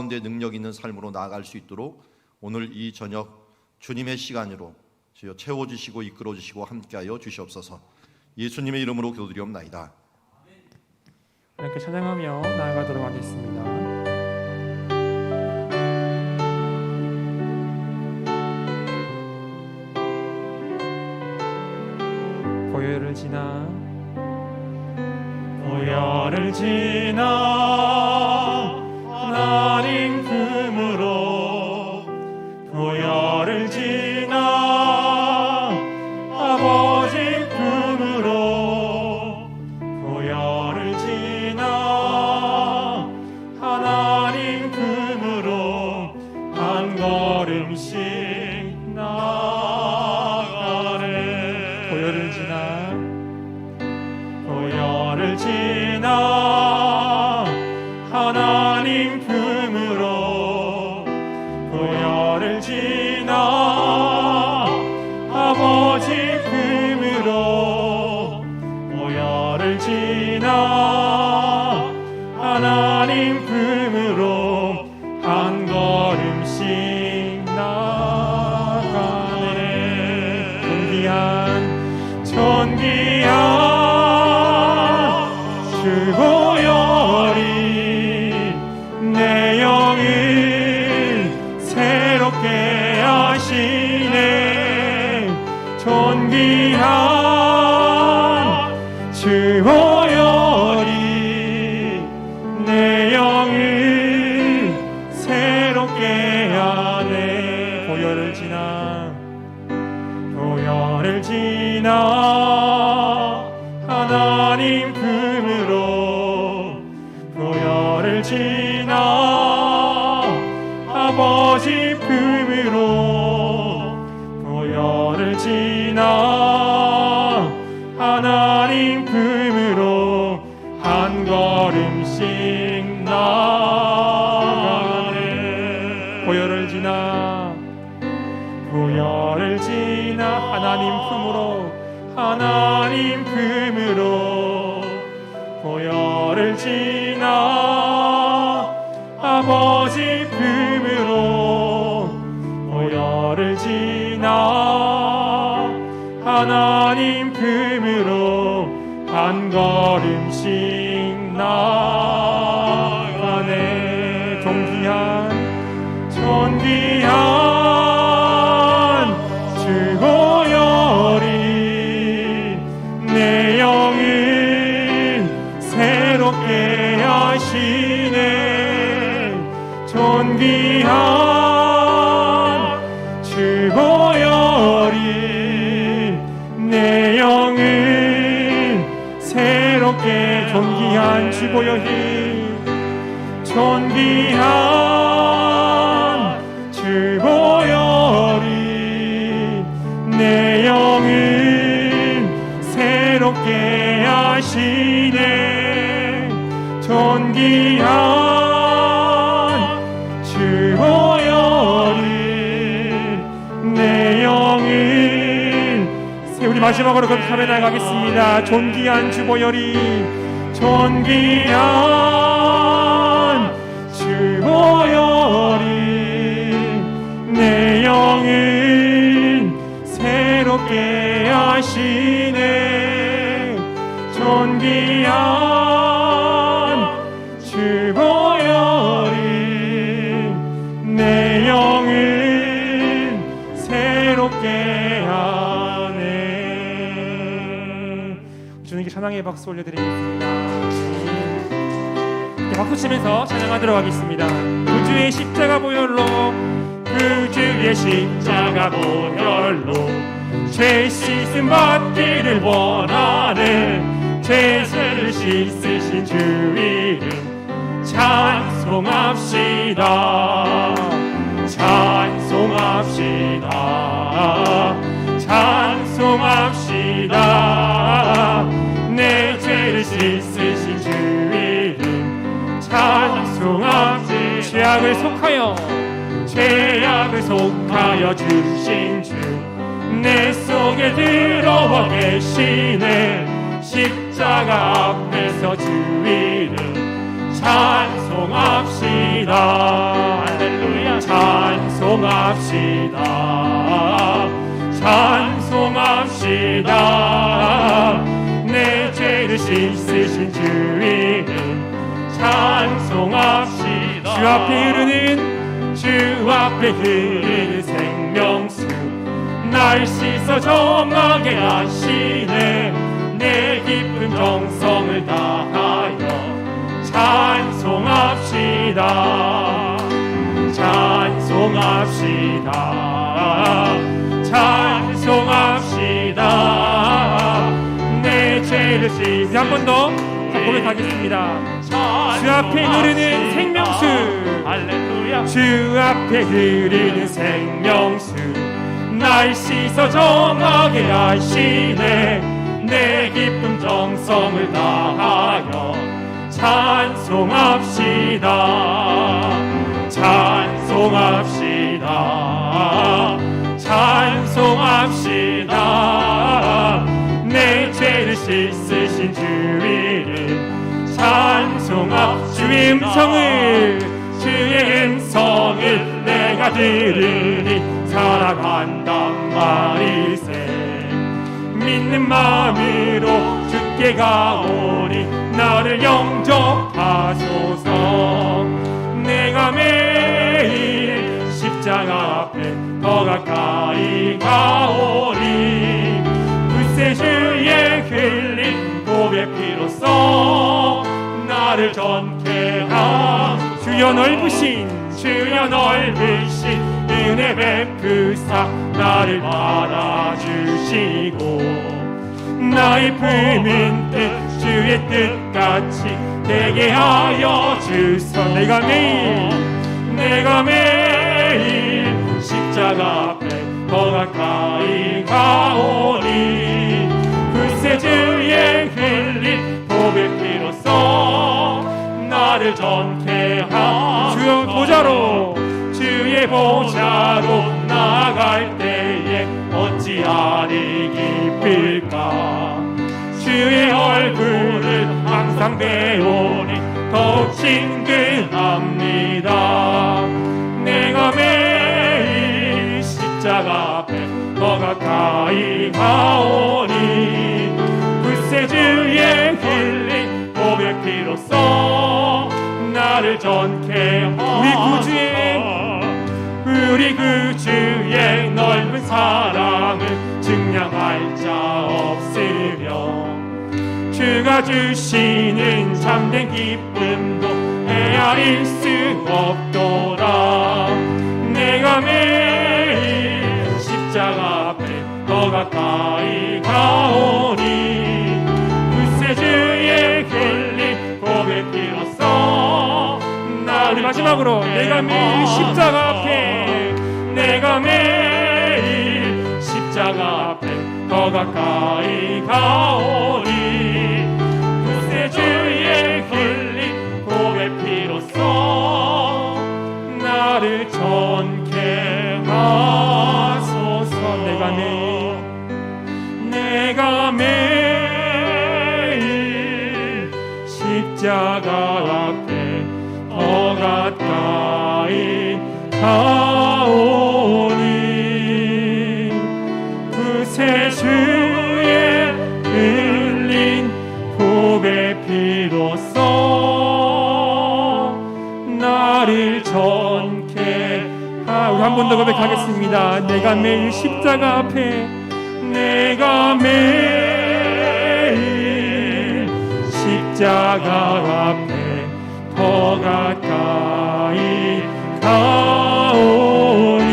가운데 능력 있는 삶으로 나아갈 수 있도록 오늘 이 저녁 주님의 시간으로 주여 채워주시고 이끌어주시고 함께하여 주시옵소서. 예수님의 이름으로 기도드리옵나이다. 이렇게 찬양하며 나아가도록 하겠습니다. 보혈을 지나 하나님 품으로 보혈을 지나 아버지 품으로 보혈을 지나 하나님 품으로 한 걸음씩 나가네. 보혈을 지나 하나님 품으로 보혈을 지나 아버지 품으로 보혈을 지나 하나님 품으로 한 걸음씩 나가네. 존귀한 주 보혈이 내 영을 새롭게 하시네. 존귀한 주 보혈이 내 영을 새롭게 하네. 보혈을 지나 하나님 품으로 보혈을 지나 아버지 품으로 보혈을 지나 하나님 품으로 한 걸음씩 나가네. 보혈을 지나 하나님 품으로 보혈을 지나 아버지 품으로 보혈을 지나 하나님 품으로 한 걸음씩 나가네. 존귀한 주 보혈이 내 영을 새롭게 하시네. 존귀한 주 보혈이 내 영을 새롭게 존귀한 주 보혈이 내 영을 새롭게 하시네. 존귀한 주 보혈이 내 영을 우리 마지막으로 그렇게 나가겠습니다. 존귀한 주 보혈이 내 영을 새롭게 하시네. 존귀한 주 보혈이 내 영을 새롭게 하네. 주님께 찬양의 박수 올려드리겠습니다. 박수 치면서 찬양하도록 하겠습니다. 구주의 십자가 보혈로 구주의 십자가 보혈로 죄 씻음 받기를 원하네. 죄를 씻으신 주 이름 찬송합시다. 내 죄를 씻으신 주 이름 찬송합시다. 죄악을 속하여 주신 주 내 속에 들어와 계시네. 십자가 앞에서 주 이름 찬송합시다. 찬송합시다 찬송합시다 내 죄를 씻으신 주 이름 찬송합시다 주 앞에 흐르는 생명수 날 씻어 정하게 하시네 내 깊은 정성을 다하여 찬송합시다 찬송합시다 찬송합시다 내 죄를 씻으신 한 번 더 고백하겠습니다. 주 앞에 흐르는 생명수 할렐루야 주 앞에 흐르는 생명수 날 씻어 정하게 하시네 내 깊은 정성을 다하여 찬송합시다 찬송합시다 찬송합시다 내 죄를 씻으신 주 이름 찬송합시다 주의 음성을 주의 음성을 내가 들으니 살아간단 말이세 믿는 마음으로 주께 가오니 나를 영접하소서 내가 매일 십자가 앞에 더 가까이 가오니 글쎄 주의 흘린 고백 피로써 나를 전케 하소서 주여 넓으신 은혜 베푸사 나를 받아주시고 나의 품은 뜻 주의 뜻같이 되게 하여 주소 내가 매일 십자가 앞에 더 가까이 가오니 글쎄 주의 흘린 고백 피로써 나를 전케 하소서 주여 보좌로 주의 보좌로 나아갈 때에 어찌하리 기쁠까 주의 얼굴을 항상 배우니 더욱 친근합니다 내가 매일 십자가 앞에 더 가까이 가오니 글쎄 주의 흘린 고백 피로써 나를 전케 우리 구주의 넓은 사랑을 증량할 자 없으려 주가 주시는 참된 기쁨도 헤아릴 수 없도다 내가 매일 십자가 앞에 더 가까이 가오니 글쎄 주의 흘린 고백 피로써 우리 마지막으로 내가 매일 십자가 앞에 십자가 앞에 더 가까이 가오니 글쎄 주의 흘린 고백 피로써 나를 전케 하소서 내가 매일 십자가 앞에 더 가까이 가오니 그새 주의 흘린 고백 피로써 나를 전케 우리 한 번 더 고백하겠습니다. 내가 매일 십자가 앞에 십자가 앞에 더 가까이 가오니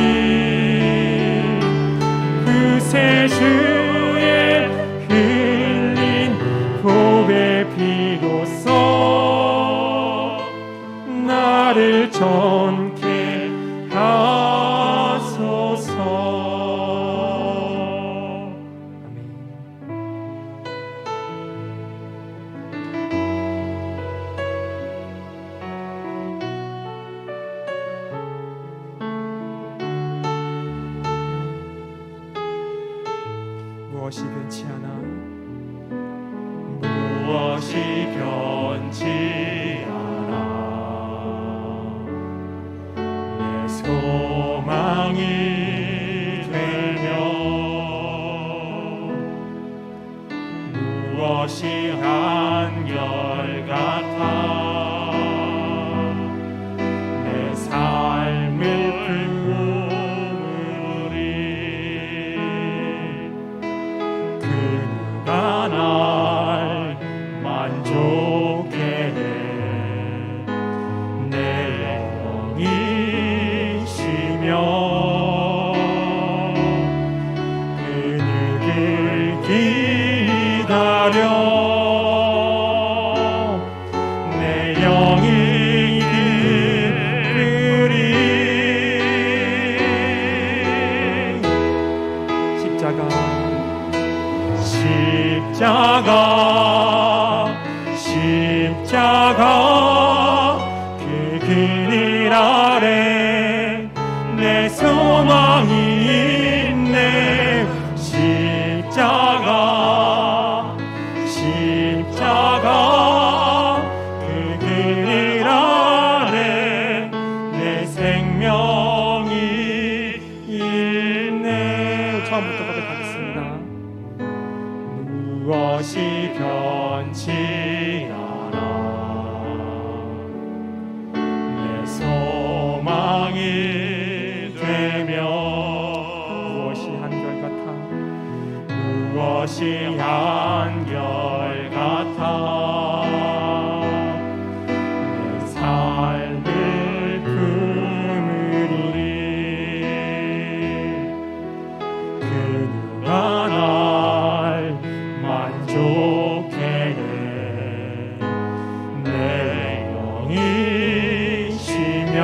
그새 주의 흘린 고백 피로써 나를 전케 하소서 무엇이 변치 않아 무엇이 변치 않아 내 내 소망이 되며 무엇이 한결같아 내 삶을 품으리 그 누가 날 만족해 내 영이 쉬며 그를 기다려 내 영이 기쁘리 십자가 그 그늘 아래 내 소망이 있네 십자가 그 그늘 아래 내 생명이 있네. 처음부터 고백하겠습니다. 무엇이 변치 않아 내 소망이 되며 무엇이 한결같아 무엇이 한결같아 내 삶을 품으리 그 누가 날 만족해 내 영이 쉬며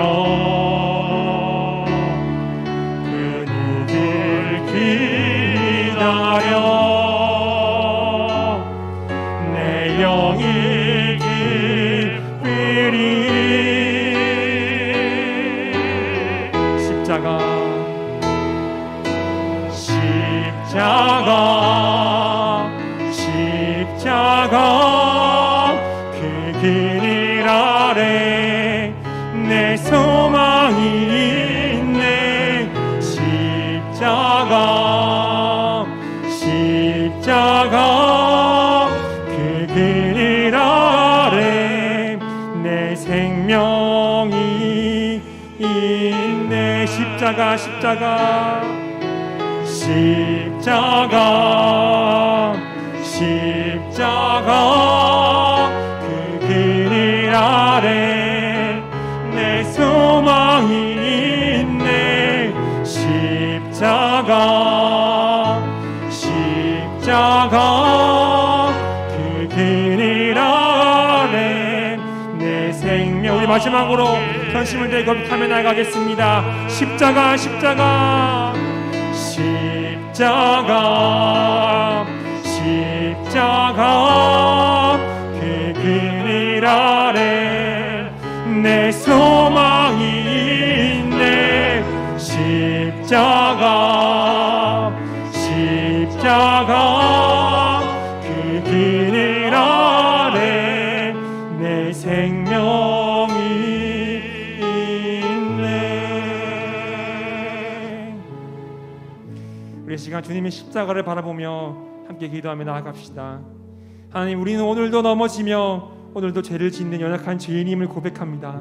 그 누굴 기다려 내 영이 기쁘리 십자가 그 그늘 아래 내 소망이 있네 십자가 그 그늘 아래 내 생명이 있네 십자가 그 그늘 아래 내 소망이 있네 십자가 그 그늘 아래 내 생명. 우리 마지막으로 전심을 다해 고백하며 나아가겠습니다. 십자가 그 그늘 아래 내 소망이 있네 십자가 그 그늘 아래 내 생명이 있네. 우리 시간 주님의 십자가를 바라보며 함께 기도하며 나아갑시다. 하나님, 우리는 오늘도 넘어지며 오늘도 죄를 짓는 연약한 죄인임을 고백합니다.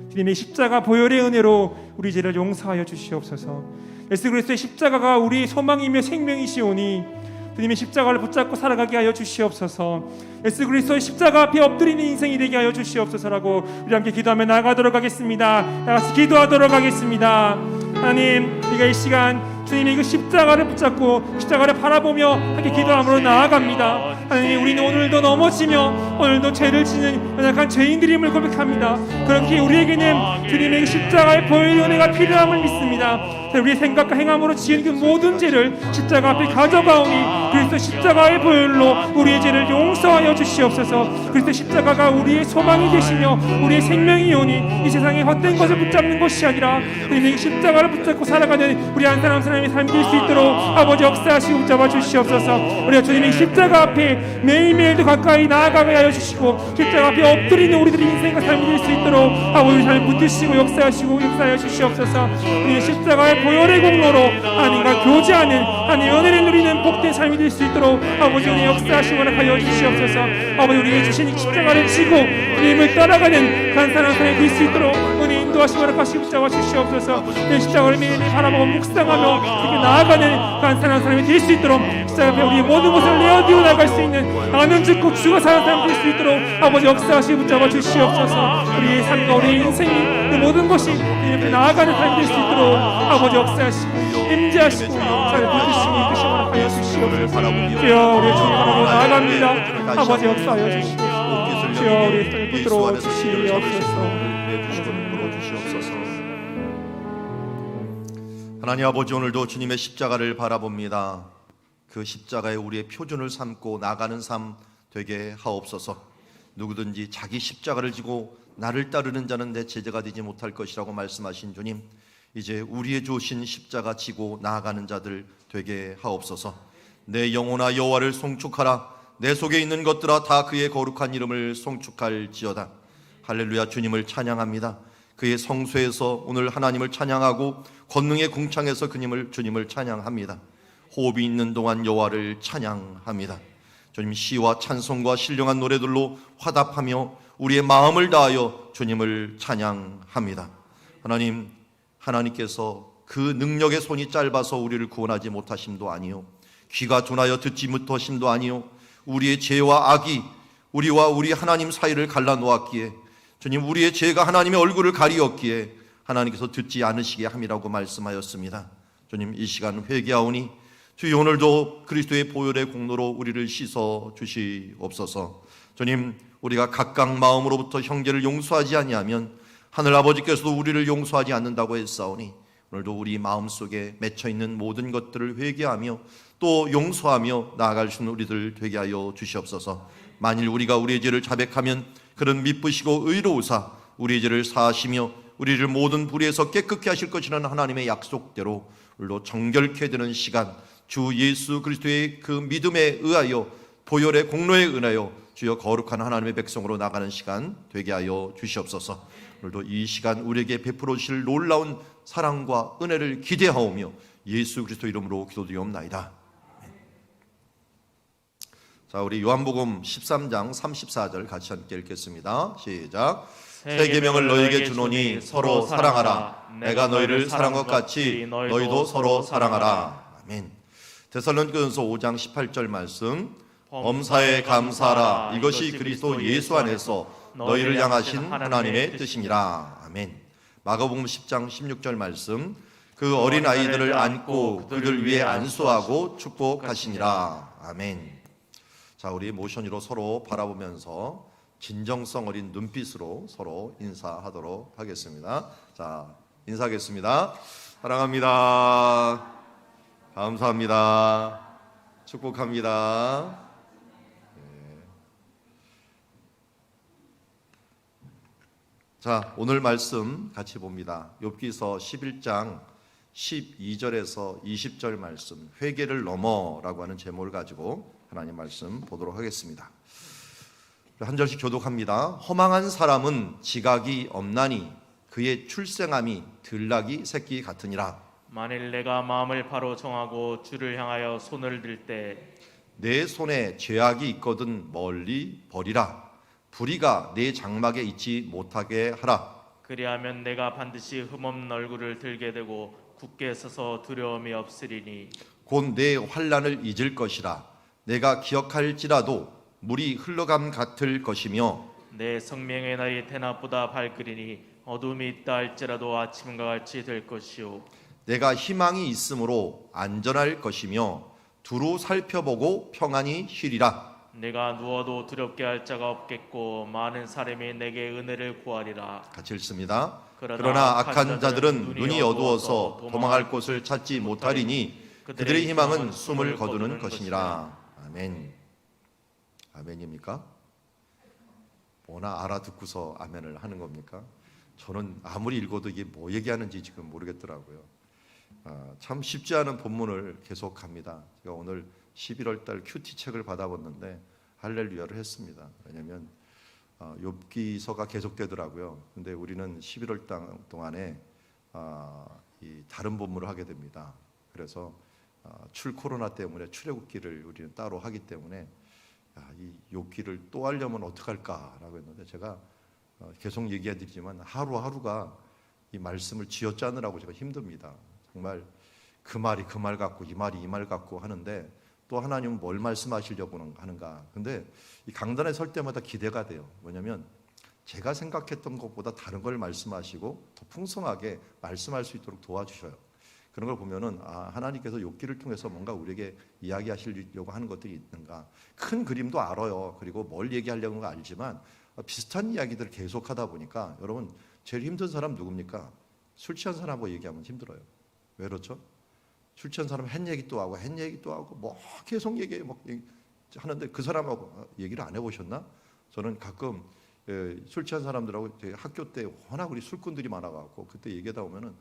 주님의 십자가 보혈의 은혜로 우리 죄를 용서하여 주시옵소서. 예수 그리스도의 십자가가 우리 소망이며 생명이시오니 주님의 십자가를 붙잡고 살아가게 하여 주시옵소서. 예수 그리스도의 십자가 앞에 엎드리는 인생이 되게 하여 주시옵소서라고 우리 함께 기도하며 나아가도록 하겠습니다. 다같이 기도하도록 하겠습니다. 하나님, 우리가 이 시간 주님의 그 십자가를 붙잡고 십자가를 바라보며 함께 기도함으로 나아갑니다. 하나님, 우리는 오늘도 넘어지며 오늘도 죄를 지는 연약한 죄인들임을 고백합니다. 그렇게 우리에게는 주님의 그 십자가의 보혈의 은혜가 필요함을 믿습니다. 우리의 생각과 행함으로 지은 그 모든 죄를 십자가 앞에 가져가오니 그리스도 십자가의 보혈로 우리의 죄를 용서하여 주시옵소서. 그리스도 십자가가 우리의 소망이 되시며 우리의 생명이오니 이 세상에 헛된 것을 붙잡는 것이 아니라 주님의 십자가를 붙잡고 살아가는 우리 한 사람 한 사람이 하나님의 삶이 될 수 있도록 아버지 역사하시고 붙잡아 주시옵소서. 우리가 주님의 십자가 앞에 매일매일도 가까이 나아가게 하여 주시고 십자가 앞에 엎드리는 우리들의 인생과 삶이 될 수 있도록 아버지 삶을 붙드시고 역사하여 주시옵소서. 우리의 십자가의 보혈의 공로로 하나님과 교제하는 하나님의 은혜를 누리는 복된 삶이 될 수 있도록 아버지 은혜 역사하시고 하여 주시옵소서. 아버지 우리에게 주신 십자가를 지고 주님을 따라가는 간사한 삶이 될 수 있도록 은혜 인도하시고 허락하시고 붙잡아 주시옵소서. 내 십자가를 매일매일 바라보고 묵상하며 이렇게 나아가는 간사한 삶이 될 수 있도록 십자가 앞에 우리의 모든 것을 내어디워 나갈 수 있는 아멘 죽고 죽어 사는 삶이 될 수 있도록 아버지 역사하시고 붙잡아 주시옵소서. 우리의 삶과 우리의 인생이 그 모든 것이 이렇게 나아가는 삶이 될 수 있도록 아버지 역사하시고 임재하시고 역사를 부르시고 이끄시고 허락하여 주시옵소서. 주여 우리의 주님 바라보고 나아갑니다. 아버지 역사하여 주시옵소서. 주여 우리의 땅을 붙들어 주시옵소서. 하나님 아버지, 오늘도 주님의 십자가를 바라봅니다. 그 십자가에 우리의 표준을 삼고 나가는 삶 되게 하옵소서. 누구든지 자기 십자가를 지고 나를 따르는 자는 내 제자가 되지 못할 것이라고 말씀하신 주님, 이제 우리의 주신 십자가 지고 나아가는 자들 되게 하옵소서. 내 영혼아 여호와를 송축하라. 내 속에 있는 것들아 다 그의 거룩한 이름을 송축할지어다. 할렐루야. 주님을 찬양합니다. 그의 성소에서 오늘 하나님을 찬양하고 권능의 궁창에서 주님을 찬양합니다. 호흡이 있는 동안 여호와를 찬양합니다. 주님 시와 찬송과 신령한 노래들로 화답하며 우리의 마음을 다하여 주님을 찬양합니다. 하나님께서 그 능력의 손이 짧아서 우리를 구원하지 못하심도 아니요, 귀가 둔하여 듣지 못하심도 아니요, 우리의 죄와 악이 우리와 우리 하나님 사이를 갈라놓았기에, 주님 우리의 죄가 하나님의 얼굴을 가리었기에 하나님께서 듣지 않으시게 함이라고 말씀하였습니다. 주님 이 시간 회개하오니 주여 오늘도 그리스도의 보혈의 공로로 우리를 씻어 주시옵소서. 주님 우리가 각각 마음으로부터 형제를 용서하지 아니하면 하늘 아버지께서도 우리를 용서하지 않는다고 했사오니, 오늘도 우리 마음속에 맺혀있는 모든 것들을 회개하며 또 용서하며 나아갈 수 있는 우리들 되게 하여 주시옵소서. 만일 우리가 우리의 죄를 자백하면 그는 미쁘시고 의로우사 우리의 죄를 사하시며 우리를 모든 불의에서 깨끗게 하실 것이라는 하나님의 약속대로 오늘도 정결케 되는 시간, 주 예수 그리스도의 그 믿음에 의하여 보혈의 공로에 의하여 주여 거룩한 하나님의 백성으로 나가는 시간 되게 하여 주시옵소서. 오늘도 이 시간 우리에게 베풀어 주실 놀라운 사랑과 은혜를 기대하오며 예수 그리스도 이름으로 기도드리옵나이다. 자, 우리 요한복음 13장 34절 같이 함께 읽겠습니다. 시작. 새 계명을 너희에게 주노니 서로 사랑하라. 내가 너희를 사랑한 것 같이 너희도 서로 사랑하라. 아멘. 데살로니가전서 5장 18절 말씀. 범사에 감사하라. 이것이 그리스도 예수 안에서 너희를 향하신 하나님의 뜻이니라. 아멘. 마가복음 10장 16절 말씀. 그 어린 아이들을 안고 그들 위에 안수하고 축복하시니라. 아멘. 자, 우리 모션으로 서로 바라보면서 진정성 어린 눈빛으로 서로 인사하도록 하겠습니다. 자, 인사하겠습니다. 사랑합니다. 감사합니다. 축복합니다. 자, 오늘 말씀 같이 봅니다. 욥기서 11장 12절에서 20절 말씀, 회개를 넘어라고 하는 제목을 가지고 하나님 말씀 보도록 하겠습니다. 한 절씩 교독합니다. 허망한 사람은 지각이 없나니 그의 출생함이 들나귀 새끼 같으니라. 만일 내가 마음을 바로 정하고 주를 향하여 손을 들 때 내 손에 죄악이 있거든 멀리 버리라. 불의가 내 장막에 있지 못하게 하라. 그리하면 내가 반드시 흠없는 얼굴을 들게 되고 굳게 서서 두려움이 없으리니 곧 내 환난을 잊을 것이라. 내가 기억할지라도 물이 흘러감 같을 것이며 내 성명의 날이 대낮보다 밝으리니 어둠이 있다 할지라도 아침과 같이 될 것이요 내가 희망이 있으므로 안전할 것이며 두루 살펴보고 평안히 쉬리라. 내가 누워도 두렵게 할 자가 없겠고 많은 사람이 내게 은혜를 구하리라. 같이 읽습니다. 그러나 악한 자들은 눈이 어두워서 도망할 곳을 찾지 못하리니 그들의 희망은 숨을 거두는 것이니라. 아멘. 아멘입니까? 뭐나 알아듣고서 아멘을 하는 겁니까? 저는 아무리 읽어도 이게 뭐 얘기하는지 지금 모르겠더라고요. 참 쉽지 않은 본문을 계속합니다. 제가 오늘 11월 달 큐티 책을 받아봤는데 할렐루야를 했습니다. 왜냐하면 욥기서가 계속되더라고요. 근데 우리는 11월 달 동안에 이 다른 본문을 하게 됩니다. 그래서 코로나 때문에 출애굽기를 우리는 따로 하기 때문에 이 욥기를 또 하려면 어떡할까라고 했는데 제가 계속 얘기해드리지만 하루하루가 이 말씀을 쥐어짜느라고 제가 힘듭니다. 정말 그 말이 그 말 같고 이 말이 이 말 같고 하는데 또 하나님은 뭘 말씀하시려고 하는가. 근데 이 강단에 설 때마다 기대가 돼요. 뭐냐면 제가 생각했던 것보다 다른 걸 말씀하시고 더 풍성하게 말씀할 수 있도록 도와주셔요. 그런 걸 보면은 하나님께서 욥기를 통해서 뭔가 우리에게 이야기하시려고 하는 것들이 있는가. 큰 그림도 알아요. 그리고 뭘 얘기하려는 거 알지만 비슷한 이야기들을 계속하다 보니까 여러분 제일 힘든 사람 누굽니까? 술 취한 사람하고 얘기하면 힘들어요. 왜 그렇죠? 술 취한 사람은 한 얘기 또 하고 한 얘기 또 하고 뭐 계속 얘기해 하는데 그 사람하고 얘기를 안 해보셨나? 저는 가끔 술 취한 사람들하고 학교 때 워낙 우리 술꾼들이 많아갖고 그때 얘기하다 보면은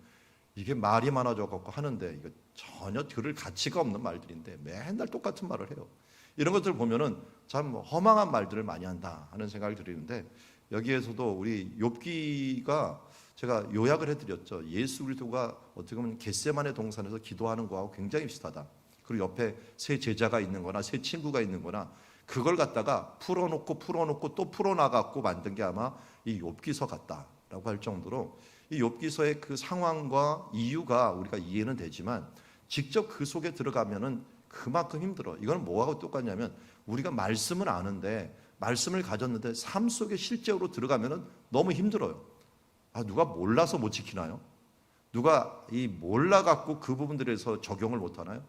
이게 말이 많아져갖고 하는데 이거 전혀 들을 가치가 없는 말들인데 맨날 똑같은 말을 해요. 이런 것들을 보면은 참 허망한 말들을 많이 한다 하는 생각이 들리는데 여기에서도 우리 욥기가 제가 요약을 해드렸죠. 예수 그리스도가 어떻게 보면 겟세마네 동산에서 기도하는 거하고 굉장히 비슷하다. 그리고 옆에 세 제자가 있는 거나 세 친구가 있는 거나 그걸 갖다가 풀어놓고 또 풀어나갖고 만든 게 아마 이 욥기서 같다라고 할 정도로 이 욥기서의 그 상황과 이유가 우리가 이해는 되지만 직접 그 속에 들어가면은 그만큼 힘들어. 이건 뭐하고 똑같냐면 우리가 말씀은 아는데 말씀을 가졌는데 삶 속에 실제로 들어가면은 너무 힘들어요. 누가 몰라서 못 지키나요? 누가 이 몰라갖고 그 부분들에서 적용을 못하나요?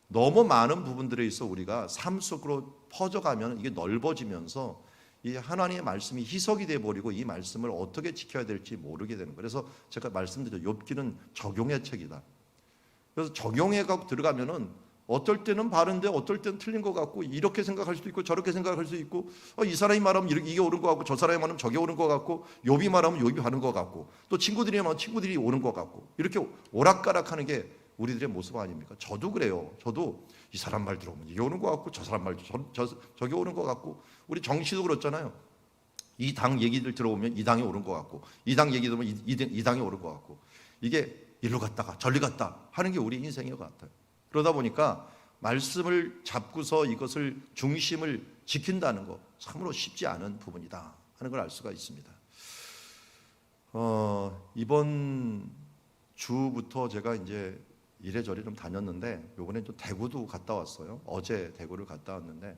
너무 많은 부분들에 있어 우리가 삶 속으로 퍼져가면 이게 넓어지면서 이 하나님의 말씀이 희석이 돼버리고 이 말씀을 어떻게 지켜야 될지 모르게 되는 거예요. 그래서 제가 말씀드렸죠. 욥기는 적용의 책이다. 그래서 적용해 갖고 들어가면은 어떨 때는 바른데 어떨 때는 틀린 것 같고 이렇게 생각할 수도 있고 저렇게 생각할 수도 있고 이 사람이 말하면 이게 옳은 것 같고 저 사람이 말하면 저게 옳은 것 같고 욥이 말하면 욥이 바른 것 같고 또 친구들이 말하면 친구들이 옳은 것 같고 이렇게 오락가락하는 게 우리들의 모습 아닙니까? 저도 그래요. 저도 이 사람 말 들어보면 이게 옳은 것 같고 저 사람 말 저게 옳은 것 같고 우리 정치도 그렇잖아요. 이 당 얘기들 들어보면 이 당이 옳은 것 같고 이 당 얘기 들으면 이 당이 옳은 것 같고 이게 일로 갔다가 저리 갔다 하는 게 우리 인생인 것 같아요. 그러다 보니까 말씀을 잡고서 이것을 중심을 지킨다는 거 참으로 쉽지 않은 부분이다 하는 걸 알 수가 있습니다. 이번 주부터 제가 이제 이래저래 좀 다녔는데 이번에 좀 대구도 갔다 왔어요. 어제 대구를 갔다 왔는데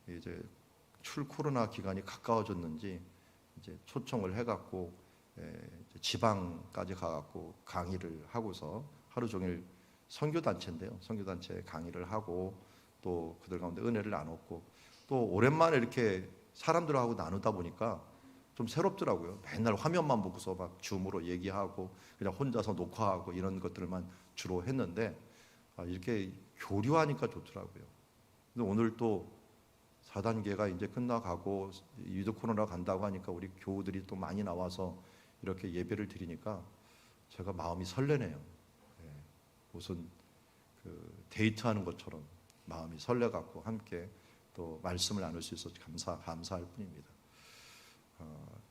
이제 코로나 기간이 가까워졌는지 이제 초청을 해갖고 지방까지 가갖고 강의를 하고서 하루 종일 선교단체인데요. 선교단체 강의를 하고 또 그들 가운데 은혜를 나눴고 또 오랜만에 이렇게 사람들하고 나누다 보니까 좀 새롭더라고요. 맨날 화면만 보고서 막 줌으로 얘기하고 그냥 혼자서 녹화하고 이런 것들만 주로 했는데 이렇게 교류하니까 좋더라고요. 근데 오늘 또 4단계가 이제 끝나가고 위드 코로나 간다고 하니까 우리 교우들이 또 많이 나와서 이렇게 예배를 드리니까 제가 마음이 설레네요. 무슨 그 데이트하는 것처럼 마음이 설레갖고 함께 또 말씀을 나눌 수 있어서 감사할 뿐입니다.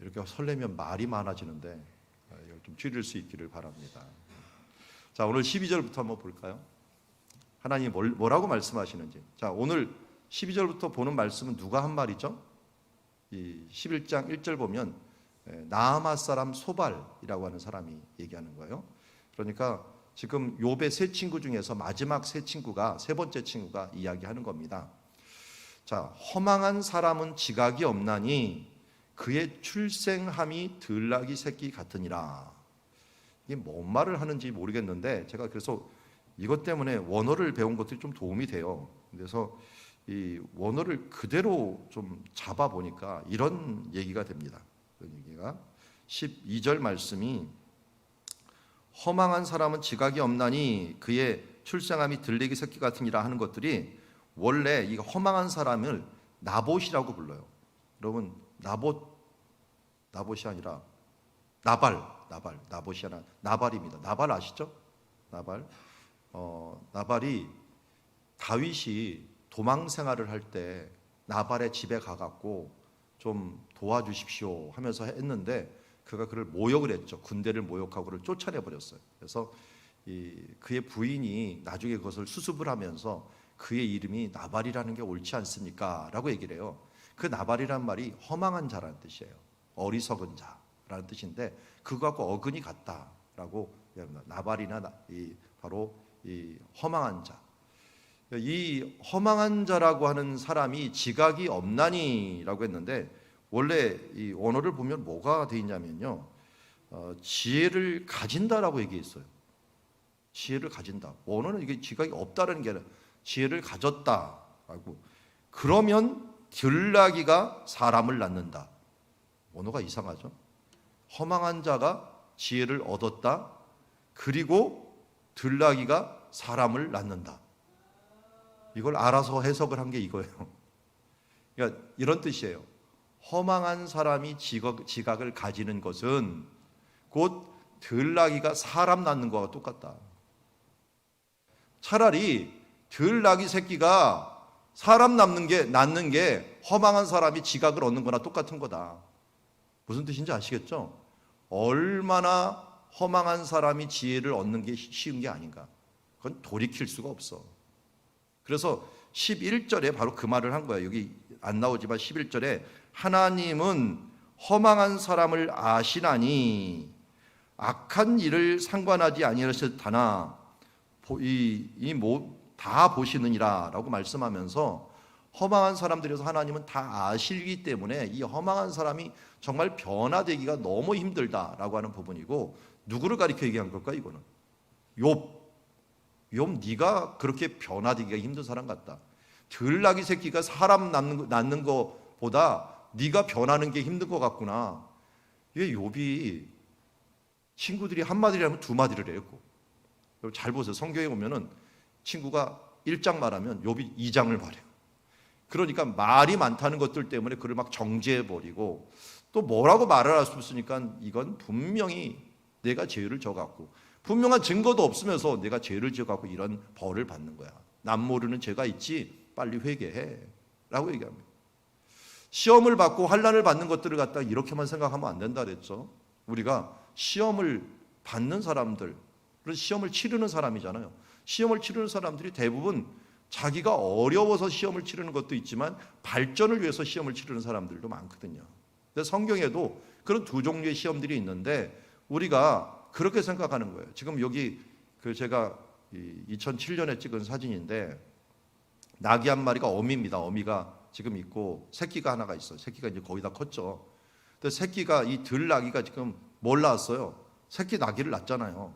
이렇게 설레면 말이 많아지는데 이걸 좀 줄일 수 있기를 바랍니다. 자, 오늘 12절부터 한번 볼까요? 하나님이 뭐라고 말씀하시는지. 자, 오늘 12절부터 보는 말씀은 누가 한 말이죠? 이 11장 1절 보면 나아마 사람 소발이라고 하는 사람이 얘기하는 거예요. 그러니까 지금 욥의 세 친구 중에서 마지막 세 번째 친구가 이야기하는 겁니다. 자, 허망한 사람은 지각이 없나니 그의 출생함이 들나귀 새끼 같으니라. 이게 뭔 말을 하는지 모르겠는데 제가 그래서 이것 때문에 원어를 배운 것들이 좀 도움이 돼요. 그래서 이 원어를 그대로 좀 잡아 보니까 이런 얘기가 됩니다. 이런 얘기가 12절 말씀이 허망한 사람은 지각이 없나니 그의 출생함이 들나귀 새끼 같으니라 하는 것들이 원래 이 허망한 사람을 나봇이라고 불러요. 여러분 나봇이 아니라 나발이 아니라 나발입니다. 나발 아시죠? 나발이 다윗이 도망 생활을 할 때 나발의 집에 가갖고 좀 도와주십시오 하면서 했는데 그가 그를 모욕을 했죠. 군대를 모욕하고 그를 쫓아내 버렸어요. 그래서 그의 부인이 나중에 그것을 수습을 하면서 그의 이름이 나발이라는 게 옳지 않습니까? 라고 얘기를 해요. 그 나발이란 말이 허망한 자라는 뜻이에요. 어리석은 자라는 뜻인데 그거하고 어근이 같다라고 얘기합니다. 나발이나 바로 이 허망한 자. 이 허망한 자라고 하는 사람이 지각이 없나니라고 했는데 원래 이 원어를 보면 뭐가 돼 있냐면요, 지혜를 가진다라고 얘기했어요. 지혜를 가진다. 원어는 이게 지각이 없다라는 게 아니라 지혜를 가졌다라고. 그러면 들나귀가 사람을 낳는다. 원어가 이상하죠. 허망한 자가 지혜를 얻었다. 그리고 들나귀가 사람을 낳는다. 이걸 알아서 해석을 한 게 이거예요. 그러니까 이런 뜻이에요. 허망한 사람이 지각을 가지는 것은 곧 들나귀가 사람 낳는 거와 똑같다. 차라리 들나귀 새끼가 사람 낳는 게 허망한 사람이 지각을 얻는 거나 똑같은 거다. 무슨 뜻인지 아시겠죠? 얼마나 허망한 사람이 지혜를 얻는 게 쉬운 게 아닌가. 그건 돌이킬 수가 없어. 그래서 11절에 바로 그 말을 한 거예요. 여기 안 나오지만 11절에 하나님은 허망한 사람을 아시나니 악한 일을 상관하지 아니하셨다나 다 보시느니라 라고 말씀하면서 허망한 사람들에서 하나님은 다 아시기 때문에 이 허망한 사람이 정말 변화되기가 너무 힘들다라고 하는 부분이고, 누구를 가리켜 얘기한 걸까? 이거는 욥, 네가 그렇게 변화되기가 힘든 사람 같다. 들나귀 새끼가 사람 낳는 것보다 네가 변하는 게 힘든 것 같구나. 이게 욥이 친구들이 한마디를 하면 두 마디를 해요. 잘 보세요. 성경에 보면은 친구가 1장 말하면 욥이 2장을 말해요. 그러니까 말이 많다는 것들 때문에 그를 막 정죄해버리고, 또 뭐라고 말을 할 수 없으니까 이건 분명히 내가 죄를 져갖고 분명한 증거도 없으면서 내가 죄를 지어갖고 이런 벌을 받는 거야. 남 모르는 죄가 있지, 빨리 회개해 라고 얘기합니다. 시험을 받고 환난을 받는 것들을 갖다가 이렇게만 생각하면 안 된다 그랬죠. 우리가 시험을 받는 사람들, 시험을 치르는 사람이잖아요. 시험을 치르는 사람들이 대부분 자기가 어려워서 시험을 치르는 것도 있지만 발전을 위해서 시험을 치르는 사람들도 많거든요. 근데 성경에도 그런 두 종류의 시험들이 있는데 우리가 그렇게 생각하는 거예요. 지금 여기 제가 2007년에 찍은 사진인데 낙이 한 마리가 어미입니다. 어미가 지금 있고 새끼가 하나가 있어요. 새끼가 이제 거의 다 컸죠. 근데 새끼가 이 들나귀가 지금 뭘 낳았어요? 새끼 나귀를 낳았잖아요.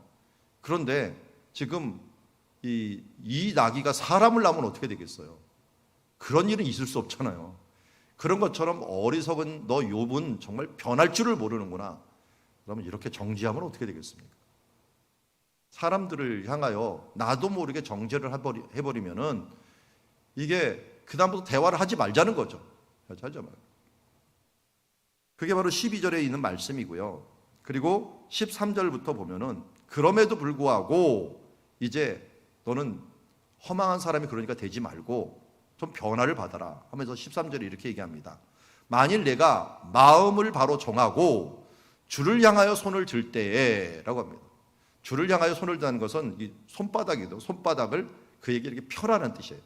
그런데 지금 이 나귀가 사람을 낳으면 어떻게 되겠어요? 그런 일은 있을 수 없잖아요. 그런 것처럼 어리석은 너 욥은 정말 변할 줄을 모르는구나. 그러면 이렇게 정죄하면 어떻게 되겠습니까? 사람들을 향하여 나도 모르게 정죄를 해버리면은 이게 그다음부터 대화를 하지 말자는 거죠. 하지 말고. 그게 바로 12절에 있는 말씀이고요. 그리고 13절부터 보면은 그럼에도 불구하고 이제 너는 허망한 사람이 그러니까 되지 말고 좀 변화를 받아라 하면서 13절에 이렇게 얘기합니다. 만일 내가 마음을 바로 정하고 주를 향하여 손을 들 때에 라고 합니다. 주를 향하여 손을 드는 것은 이 손바닥이죠. 손바닥을 그에게 이렇게 펴라는 뜻이에요.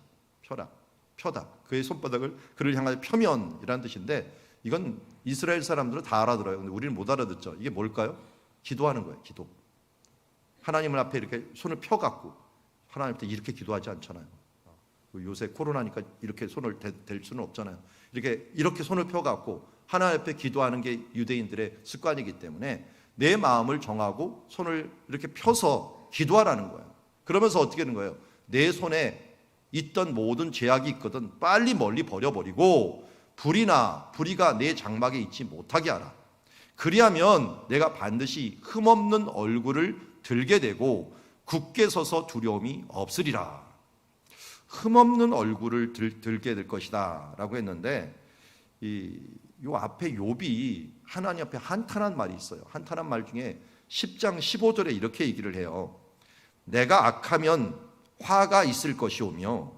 펴다. 그의 손바닥을 그를 향하여 펴면이라는 뜻인데 이건 이스라엘 사람들은 다 알아들어요. 근데 우리는 못 알아듣죠. 이게 뭘까요? 기도하는 거예요. 기도. 하나님을 앞에 이렇게 손을 펴갖고 하나님 앞에 이렇게 기도하지 않잖아요. 요새 코로나니까 이렇게 손을 댈 수는 없잖아요. 이렇게 손을 펴갖고 하나님 앞에 기도하는 게 유대인들의 습관이기 때문에 내 마음을 정하고 손을 이렇게 펴서 기도하라는 거예요. 그러면서 어떻게 하는 거예요? 내 손에 있던 모든 죄악이 있거든 빨리 멀리 버려버리고 불의가 내 장막에 있지 못하게 하라. 그리하면 내가 반드시 흠없는 얼굴을 들게 되고 굳게 서서 두려움이 없으리라. 흠없는 얼굴을 들게 될 것이다 라고 했는데 요 앞에 욥이 하나님 앞에 한탄한 말이 있어요. 한탄한 말 중에 10장 15절에 이렇게 얘기를 해요. 내가 악하면 화가 있을 것이오며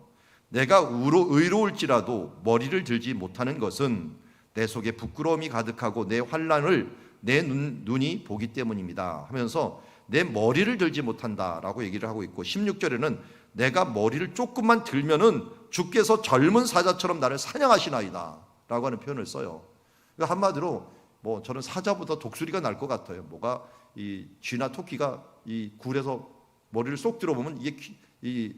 내가 의로울지라도 머리를 들지 못하는 것은 내 속에 부끄러움이 가득하고 내 환난을 내 눈이 보기 때문입니다 하면서 내 머리를 들지 못한다라고 얘기를 하고 있고, 16절에는 내가 머리를 조금만 들면은 주께서 젊은 사자처럼 나를 사냥하시나이다 라고 하는 표현을 써요. 그러니까 한마디로 뭐 저는 사자보다 독수리가 날 것 같아요. 뭐가 이 쥐나 토끼가 이 굴에서 머리를 쏙 들어보면 이게 이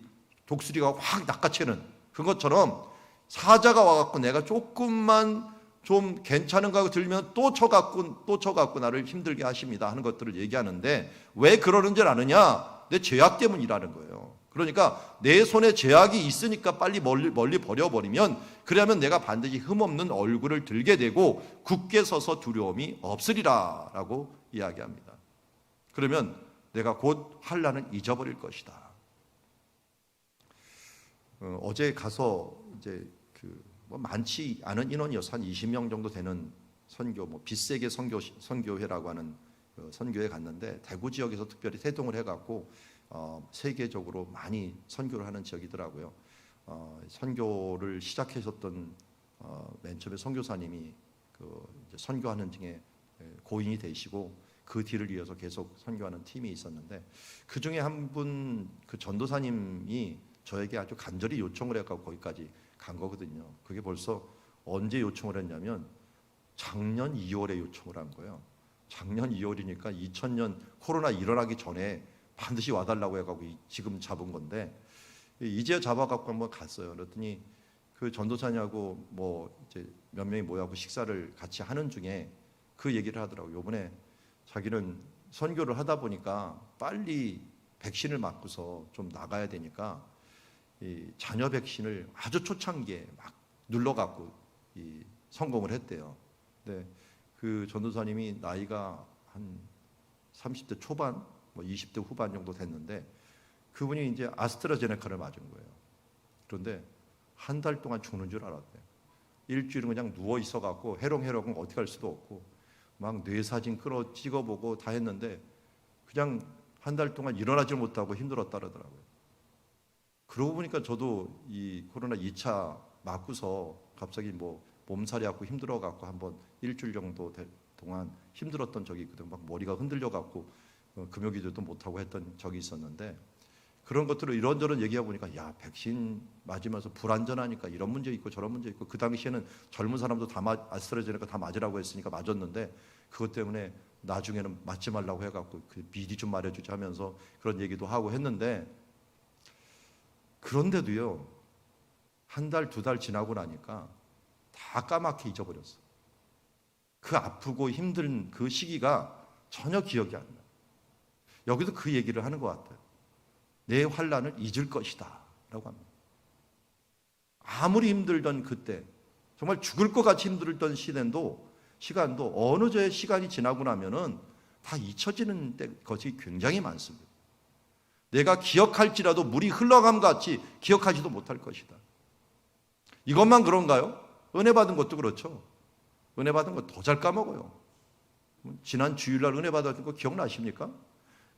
독수리가 확 낚아채는 그것처럼 사자가 와갖고 내가 조금만 좀 괜찮은가 하고 들면 또 쳐갖고 나를 힘들게 하십니다 하는 것들을 얘기하는데, 왜 그러는 줄 아느냐? 내 죄악 때문이라는 거예요. 그러니까 내 손에 죄악이 있으니까 빨리 멀리 버려버리면, 그러면 내가 반드시 흠없는 얼굴을 들게 되고 굳게 서서 두려움이 없으리라 라고 이야기합니다. 그러면 내가 곧 환난을 잊어버릴 것이다. 어제 가서 이제 뭐 많지 않은 인원이어서 한 20명 정도 되는 선교, 뭐 빛세계 선교회라고 하는 선교회 갔는데, 대구 지역에서 특별히 태동을 해갖고 세계적으로 많이 선교를 하는 지역이더라고요. 선교를 시작하셨던 맨 처음에 선교사님이 이제 선교하는 중에 고인이 되시고, 그 뒤를 이어서 계속 선교하는 팀이 있었는데, 그 중에 한 분 그 전도사님이 저에게 아주 간절히 요청을 해갖고 거기까지 간 거거든요. 그게 벌써 언제 요청을 했냐면 작년 2월에 요청을 한 거예요. 작년 2월이니까 2000년 코로나 일어나기 전에 반드시 와달라고 해가지고 지금 잡은 건데, 이제 잡아갖고 한번 갔어요. 그랬더니 그 전도사님하고 뭐 이제 몇 명이 모여갖고 식사를 같이 하는 중에 그 얘기를 하더라고요. 요번에 자기는 선교를 하다 보니까 빨리 백신을 맞고서 좀 나가야 되니까 이 자녀 백신을 아주 초창기에 막 눌러갖고 성공을 했대요. 근데 그 전도사님이 나이가 한 30대 초반, 뭐 20대 후반 정도 됐는데, 그분이 이제 아스트라제네카를 맞은 거예요. 그런데 한 달 동안 죽는 줄 알았대요. 일주일은 그냥 누워 있어갖고 해롱해롱은 어떻게 할 수도 없고 막 뇌사진 찍어보고 다 했는데 그냥 한 달 동안 일어나지 못하고 힘들었다 그러더라고요. 그러고 보니까 저도 이 코로나 2차 맞고서 갑자기 뭐 몸살이 갖고 힘들어 갖고 한번 일주일 정도 동안 힘들었던 적이 있거든요. 막 머리가 흔들려 갖고 금요기도도 못 하고 했던 적이 있었는데, 그런 것들을 이런저런 얘기해 보니까 야, 백신 맞으면서 불안전하니까 이런 문제 있고 저런 문제 있고, 그 당시에는 젊은 사람도 다 아스트라제네카 다 맞으라고 했으니까 맞았는데 그것 때문에 나중에는 맞지 말라고 해갖고 미리 좀 말해주자 하면서 그런 얘기도 하고 했는데, 그런데도요 한 달, 두 달 지나고 나니까 다 까맣게 잊어버렸어. 그 아프고 힘든 그 시기가 전혀 기억이 안 나요. 여기도 그 얘기를 하는 것 같아요. 내 환난을 잊을 것이다 라고 합니다. 아무리 힘들던 그때, 정말 죽을 것 같이 힘들던 시간도 어느 저의 시간이 지나고 나면은 다 잊혀지는 것이 굉장히 많습니다. 내가 기억할지라도 물이 흘러감 같이 기억하지도 못할 것이다. 이것만 그런가요? 은혜 받은 것도 그렇죠. 은혜 받은 거 더 잘 까먹어요. 지난 주일날 은혜 받았던 거 기억나십니까?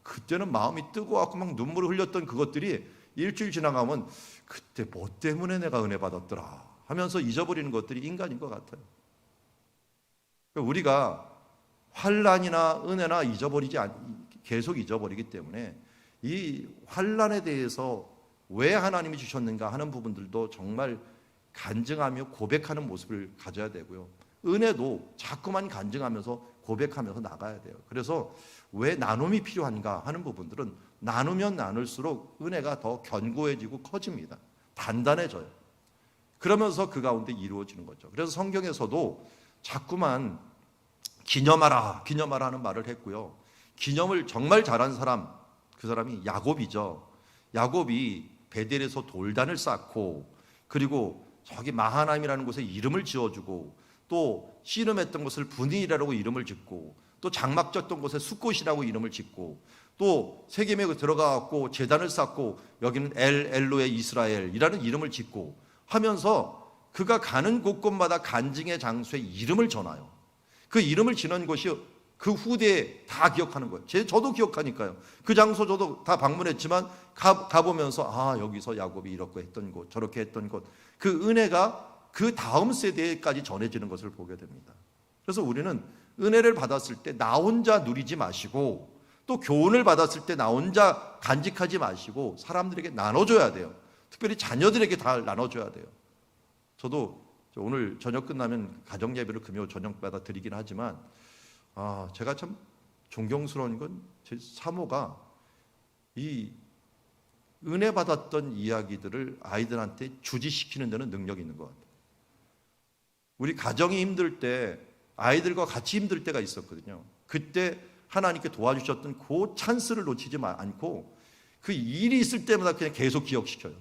그때는 마음이 뜨거워갖고 막 눈물을 흘렸던 그것들이 일주일 지나가면 그때 뭐 때문에 내가 은혜 받았더라 하면서 잊어버리는 것들이 인간인 것 같아요. 우리가 환난이나 은혜나 계속 잊어버리기 때문에 이 환난에 대해서 왜 하나님이 주셨는가 하는 부분들도 정말 간증하며 고백하는 모습을 가져야 되고요. 은혜도 자꾸만 간증하면서 고백하면서 나가야 돼요. 그래서 왜 나눔이 필요한가 하는 부분들은 나누면 나눌수록 은혜가 더 견고해지고 커집니다. 단단해져요. 그러면서 그 가운데 이루어지는 거죠. 그래서 성경에서도 자꾸만 기념하라 하는 말을 했고요. 기념을 정말 잘한 사람, 그 사람이 야곱이죠. 야곱이 베델에서 돌단을 쌓고, 그리고 저기 마하나임이라는 곳에 이름을 지어주고, 또 씨름했던 곳을 분이라고 이름을 짓고, 또 장막 졌던 곳에 숫곳이라고 이름을 짓고, 또 세겜에 들어가고 제단을 쌓고 여기는 엘로의 이스라엘이라는 이름을 짓고 하면서 그가 가는 곳곳마다 간증의 장소에 이름을 전하요. 그 이름을 지는 곳이 그 후대에 다 기억하는 거예요. 저도 기억하니까요. 그 장소 저도 다 방문했지만 가보면서 아, 여기서 야곱이 이렇게 했던 곳, 저렇게 했던 곳, 그 은혜가 그 다음 세대까지 전해지는 것을 보게 됩니다. 그래서 우리는 은혜를 받았을 때 나 혼자 누리지 마시고, 또 교훈을 받았을 때 나 혼자 간직하지 마시고 사람들에게 나눠줘야 돼요. 특별히 자녀들에게 다 나눠줘야 돼요. 저도 오늘 저녁 끝나면 가정 예배를 금요 저녁마다 드리긴 하지만 제가 참 존경스러운 건 제 사모가 이 은혜 받았던 이야기들을 아이들한테 주지시키는 데는 능력이 있는 것 같아요. 우리 가정이 힘들 때 아이들과 같이 힘들 때가 있었거든요. 그때 하나님께 도와주셨던 그 찬스를 놓치지 않고 그 일이 있을 때마다 그냥 계속 기억시켜요.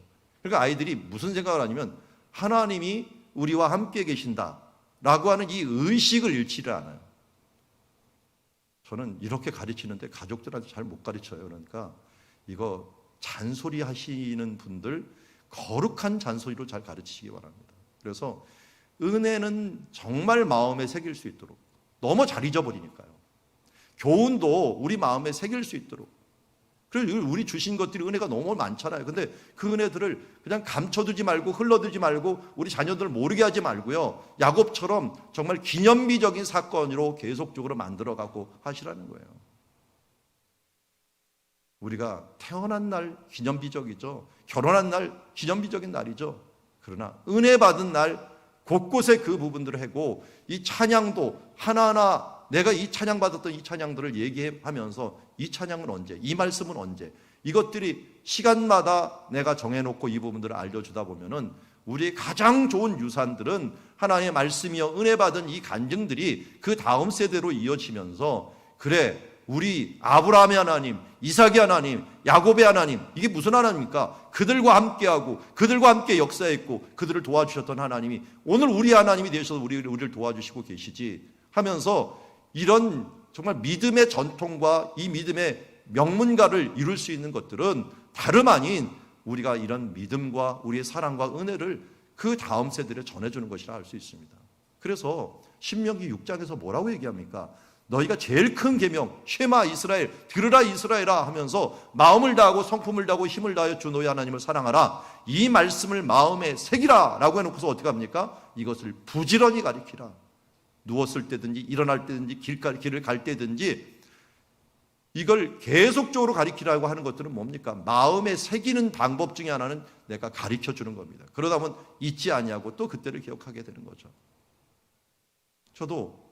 그러니까 아이들이 무슨 생각을 하냐면 하나님이 우리와 함께 계신다라고 하는 이 의식을 잃지를 않아요. 저는 이렇게 가르치는데 가족들한테 잘 못 가르쳐요. 그러니까 이거 잔소리 하시는 분들 거룩한 잔소리로 잘 가르치시기 바랍니다. 그래서 은혜는 정말 마음에 새길 수 있도록, 너무 잘 잊어버리니까요. 교훈도 우리 마음에 새길 수 있도록. 그리고 우리 주신 것들이 은혜가 너무 많잖아요. 근데 그 은혜들을 그냥 감춰두지 말고 흘러두지 말고 우리 자녀들 모르게 하지 말고요. 야곱처럼 정말 기념비적인 사건으로 계속적으로 만들어가고 하시라는 거예요. 우리가 태어난 날 기념비적이죠. 결혼한 날 기념비적인 날이죠. 그러나 은혜 받은 날 곳곳에 그 부분들을 하고 이 찬양도 하나하나 내가 이 찬양 받았던 이 찬양들을 얘기하면서 이 찬양은 언제, 이 말씀은 언제, 이것들이 시간마다 내가 정해놓고 이 부분들을 알려주다 보면은 우리의 가장 좋은 유산들은 하나님의 말씀이여 은혜 받은 이 간증들이 그 다음 세대로 이어지면서 그래 우리 아브라함의 하나님, 이삭의 하나님, 야곱의 하나님, 이게 무슨 하나님입니까? 그들과 함께하고 그들과 함께 역사했고 그들을 도와주셨던 하나님이 오늘 우리 하나님이 되셔서 우리를 도와주시고 계시지 하면서 이런 정말 믿음의 전통과 이 믿음의 명문가를 이룰 수 있는 것들은 다름 아닌 우리가 이런 믿음과 우리의 사랑과 은혜를 그 다음 세대에 전해주는 것이라 할 수 있습니다. 그래서 신명기 6장에서 뭐라고 얘기합니까? 너희가 제일 큰 계명 쉐마 이스라엘, 들으라 이스라엘아 하면서 마음을 다하고 성품을 다하고 힘을 다하여 주 너희 하나님을 사랑하라, 이 말씀을 마음에 새기라 라고 해놓고서 어떻게 합니까? 이것을 부지런히 가리키라. 누웠을 때든지 일어날 때든지 길을 갈 때든지 이걸 계속적으로 가리키라고 하는 것들은 뭡니까? 마음에 새기는 방법 중에 하나는 내가 가르쳐 주는 겁니다. 그러다 보면 잊지 아니하고 또 그때를 기억하게 되는 거죠. 저도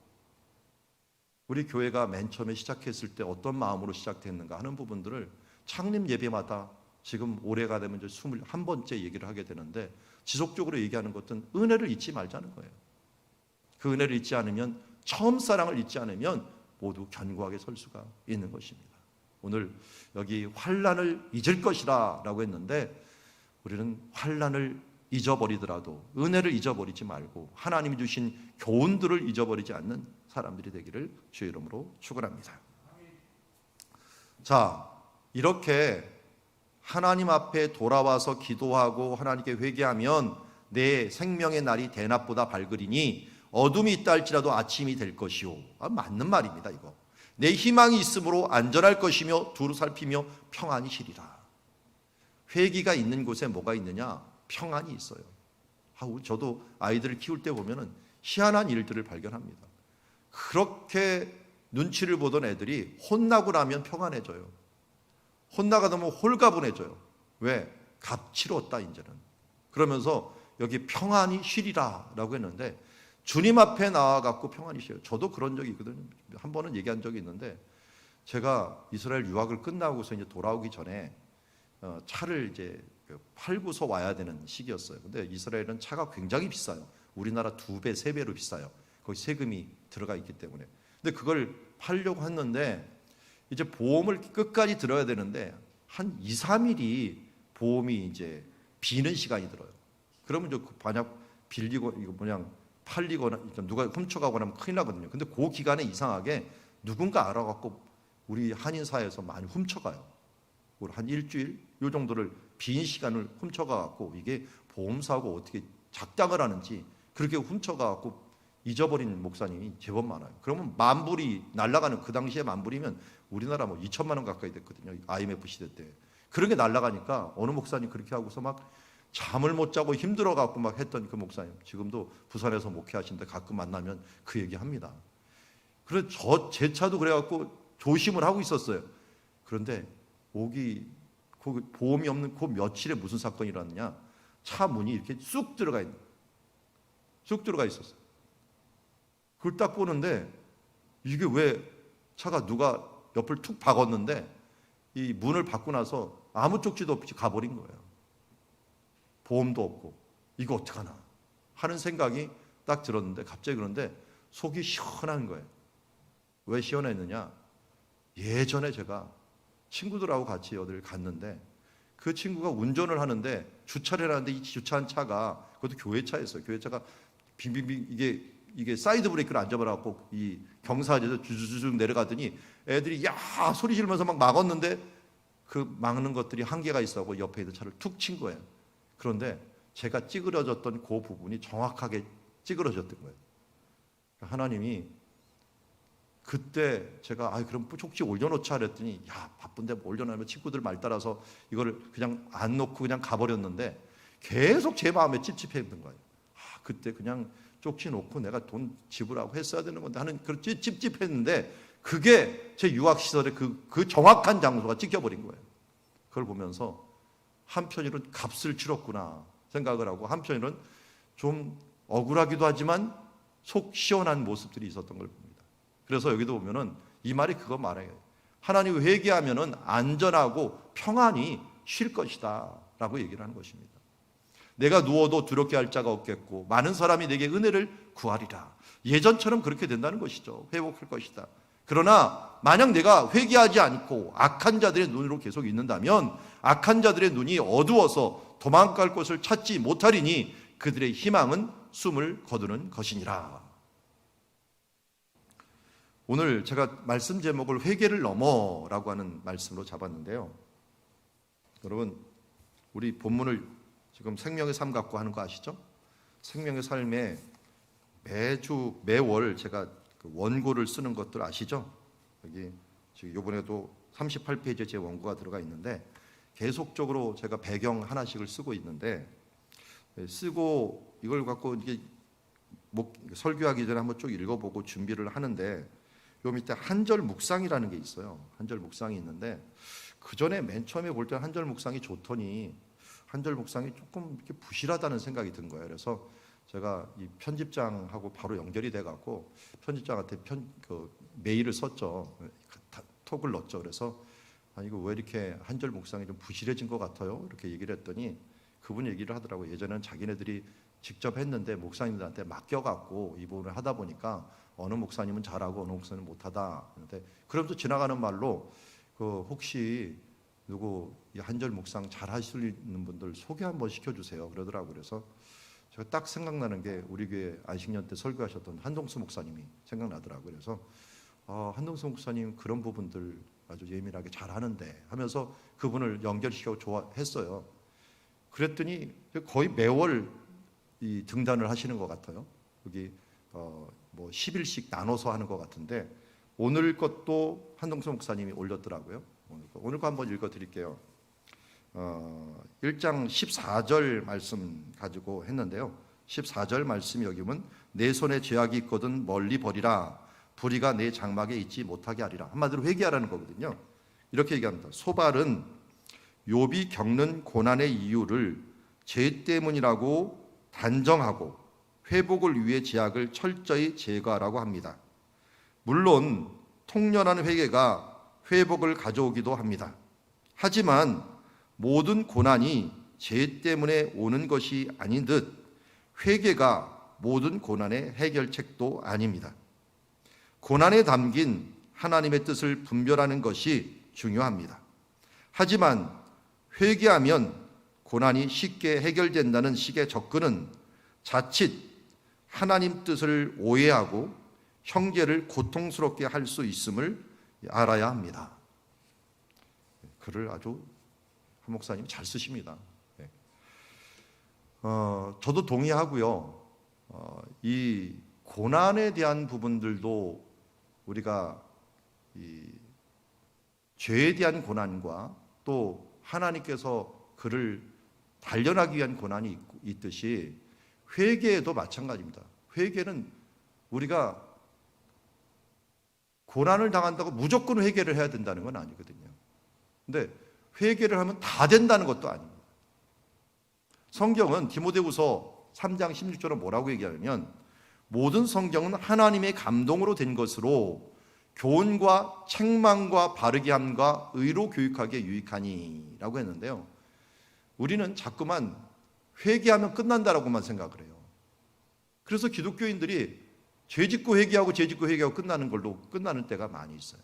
우리 교회가 맨 처음에 시작했을 때 어떤 마음으로 시작됐는가 하는 부분들을 창립 예배마다 지금 올해가 되면 이제 21번째 얘기를 하게 되는데 지속적으로 얘기하는 것은 은혜를 잊지 말자는 거예요. 그 은혜를 잊지 않으면, 처음 사랑을 잊지 않으면 모두 견고하게 설 수가 있는 것입니다. 오늘 여기 환난을 잊을 것이라 라고 했는데 우리는 환난을 잊어버리더라도 은혜를 잊어버리지 말고 하나님이 주신 교훈들을 잊어버리지 않는 사람들이 되기를 주의 이름으로 축원합니다. 자, 이렇게 하나님 앞에 돌아와서 기도하고 하나님께 회개하면 내 생명의 날이 대낮보다 밝으리니 어둠이 있다 할지라도 아침이 될 것이요. 맞는 말입니다. 이거 내 희망이 있으므로 안전할 것이며 두루 살피며 평안이 시리라. 회개가 있는 곳에 뭐가 있느냐? 평안이 있어요. 저도 아이들을 키울 때 보면은 희한한 일들을 발견합니다. 그렇게 눈치를 보던 애들이 혼나고 나면 평안해져요. 혼나가 나면 홀가분해져요. 왜? 값치렀다 이제는. 그러면서 여기 평안이 쉬리라 라고 했는데 주님 앞에 나와갖고 평안이 쉬어요. 저도 그런 적이 있거든요. 한 번은 얘기한 적이 있는데 제가 이스라엘 유학을 끝나고서 이제 돌아오기 전에 차를 이제 팔고서 와야 되는 시기였어요. 근데 이스라엘은 차가 굉장히 비싸요. 우리나라 2배, 3배로 비싸요. 거기 세금이 들어가 있기 때문에. 근데 그걸 팔려고 했는데 이제 보험을 끝까지 들어야 되는데 한 2, 3일이 보험이 이제 비는 시간이 들어요. 그러면 이제 만약 빌리고 이거 팔리거나 누가 훔쳐가거나 하면 큰일 나거든요. 근데 그 기간에 이상하게 누군가 알아갖고 우리 한인사회에서 많이 훔쳐가요. 한 일주일 요 정도를 빈 시간을 훔쳐가갖고 이게 보험사하고 어떻게 작당을 하는지 그렇게 훔쳐가갖고 잊어버린 목사님이 제법 많아요. 그러면 만불이 날아가는, 그 당시에 만불이면 우리나라 뭐 2천만 원 가까이 됐거든요. IMF 시대 때. 그런 게 날아가니까 어느 목사님 그렇게 하고서 막 잠을 못 자고 힘들어 갖고 막 했던 그 목사님, 지금도 부산에서 목회하시는데 가끔 만나면 그 얘기 합니다. 그래서 제 차도 그래 갖고 조심을 하고 있었어요. 그런데 그 보험이 없는 그 며칠에 무슨 사건이 일어났냐? 차 문이 이렇게 쑥 들어가 있었어요. 그걸 딱 보는데 이게 왜 차가 누가 옆을 툭 박았는데 이 문을 받고 나서 아무 쪽지도 없이 가버린 거예요. 보험도 없고 이거 어떡하나 하는 생각이 딱 들었는데 갑자기, 그런데 속이 시원한 거예요. 왜 시원했느냐? 예전에 제가 친구들하고 같이 어디를 갔는데 그 친구가 운전을 하는데 주차를 해놨는데 이 주차한 차가, 그것도 교회차였어요. 교회차가 빙빙빙 이게 사이드 브레이크를 안 잡아갖고 이 경사지에서 주주주 내려가더니 애들이 야 소리 지르면서 막 막았는데 그 막는 것들이 한계가 있어서 옆에 있는 차를 툭 친 거예요. 그런데 제가 찌그러졌던 그 부분이 정확하게 찌그러졌던 거예요. 하나님이 그때 제가 그럼 쪽지 올려놓자 그랬더니 야 바쁜데 뭐 올려놓으면 친구들 말 따라서 이거를 그냥 안 놓고 그냥 가버렸는데 계속 제 마음에 찝찝했던 거예요. 그때 그냥 쪽지 놓고 내가 돈 지불하고 했어야 되는 건데 하는 그런 찝찝했는데 그게 제 유학 시절에 그 정확한 장소가 찍혀버린 거예요. 그걸 보면서 한편으로는 값을 치렀구나 생각을 하고 한편으로는 좀 억울하기도 하지만 속 시원한 모습들이 있었던 걸 봅니다. 그래서 여기도 보면은 이 말이 그거 말해요. 하나님 회개하면은 안전하고 평안히 쉴 것이다 라고 얘기를 하는 것입니다. 내가 누워도 두렵게 할 자가 없겠고 많은 사람이 내게 은혜를 구하리라. 예전처럼 그렇게 된다는 것이죠. 회복할 것이다. 그러나 만약 내가 회개하지 않고 악한 자들의 눈으로 계속 있는다면 악한 자들의 눈이 어두워서 도망갈 곳을 찾지 못하리니 그들의 희망은 숨을 거두는 것이니라. 오늘 제가 말씀 제목을 회개를 넘어라고 하는 말씀으로 잡았는데요. 여러분 우리 본문을 지금 생명의 삶 갖고 하는 거 아시죠? 생명의 삶에 매월 제가 그 원고를 쓰는 것들 아시죠? 여기 지금 이번에도 38페이지에 제 원고가 들어가 있는데 계속적으로 제가 배경 하나씩을 쓰고 있는데 쓰고 이걸 갖고 이게 설교하기 전에 한번 쭉 읽어보고 준비를 하는데 요 밑에 한절 묵상이라는 게 있어요. 한절 묵상이 있는데 그 전에 맨 처음에 볼 때 한절 묵상이 좋더니 한절 묵상이 조금 이렇게 부실하다는 생각이 든 거예요. 그래서 제가 이 편집장하고 바로 연결이 돼갖고 편집장한테 메일을 썼죠. 톡을 넣었죠. 그래서 이거 왜 이렇게 한절 묵상이 좀 부실해진 것 같아요? 이렇게 얘기를 했더니 그분이 얘기를 하더라고요. 예전에는 자기네들이 직접 했는데 목사님들한테 맡겨갖고 이 부분을 하다 보니까 어느 목사님은 잘하고 어느 목사님은 못하다. 그런데 그러면서 지나가는 말로 혹시 누구 이 한절 묵상 잘 하실 있는 분들 소개 한번 시켜주세요. 그러더라고요. 그래서 제가 딱 생각나는 게 우리 교회 안식년 때 설교하셨던 한동수 목사님이 생각나더라고요. 그래서 한동수 목사님 그런 부분들 아주 예민하게 잘하는데 하면서 그분을 연결시켜 좋아했어요. 그랬더니 거의 매월 이 등단을 하시는 것 같아요. 여기 뭐 10일씩 나눠서 하는 것 같은데 오늘 것도 한동수 목사님이 올렸더라고요. 오늘 거 한번 읽어드릴게요. 1장 14절 말씀 가지고 했는데요. 14절 말씀이 여기 보면 내 손에 죄악이 있거든 멀리 버리라. 불의가 내 장막에 있지 못하게 하리라. 한마디로 회개하라는 거거든요. 이렇게 얘기합니다. 소발은 욥이 겪는 고난의 이유를 죄 때문이라고 단정하고 회복을 위해 죄악을 철저히 제거하라고 합니다. 물론 통렬한 회개가 회복을 가져오기도 합니다. 하지만 모든 고난이 죄 때문에 오는 것이 아닌 듯 회개가 모든 고난의 해결책도 아닙니다. 고난에 담긴 하나님의 뜻을 분별하는 것이 중요합니다. 하지만 회개하면 고난이 쉽게 해결된다는 식의 접근은 자칫 하나님 뜻을 오해하고 형제를 고통스럽게 할 수 있음을 알아야 합니다. 글을 아주 한 목사님이 잘 쓰십니다. 저도 동의하고요. 이 고난에 대한 부분들도 우리가 이 죄에 대한 고난과 또 하나님께서 그를 단련하기 위한 고난이 있듯이 회개에도 마찬가지입니다. 회개는 우리가 고난을 당한다고 무조건 회개를 해야 된다는 건 아니거든요. 근데 회개를 하면 다 된다는 것도 아닙니다. 성경은 디모데후서 3장 16절은 뭐라고 얘기하냐면 모든 성경은 하나님의 감동으로 된 것으로 교훈과 책망과 바르게 함과 의로 교육하기에 유익하니 라고 했는데요. 우리는 자꾸만 회개하면 끝난다라고만 생각을 해요. 그래서 기독교인들이 죄짓고 회개하고 죄짓고 회개하고 끝나는 걸로 끝나는 때가 많이 있어요.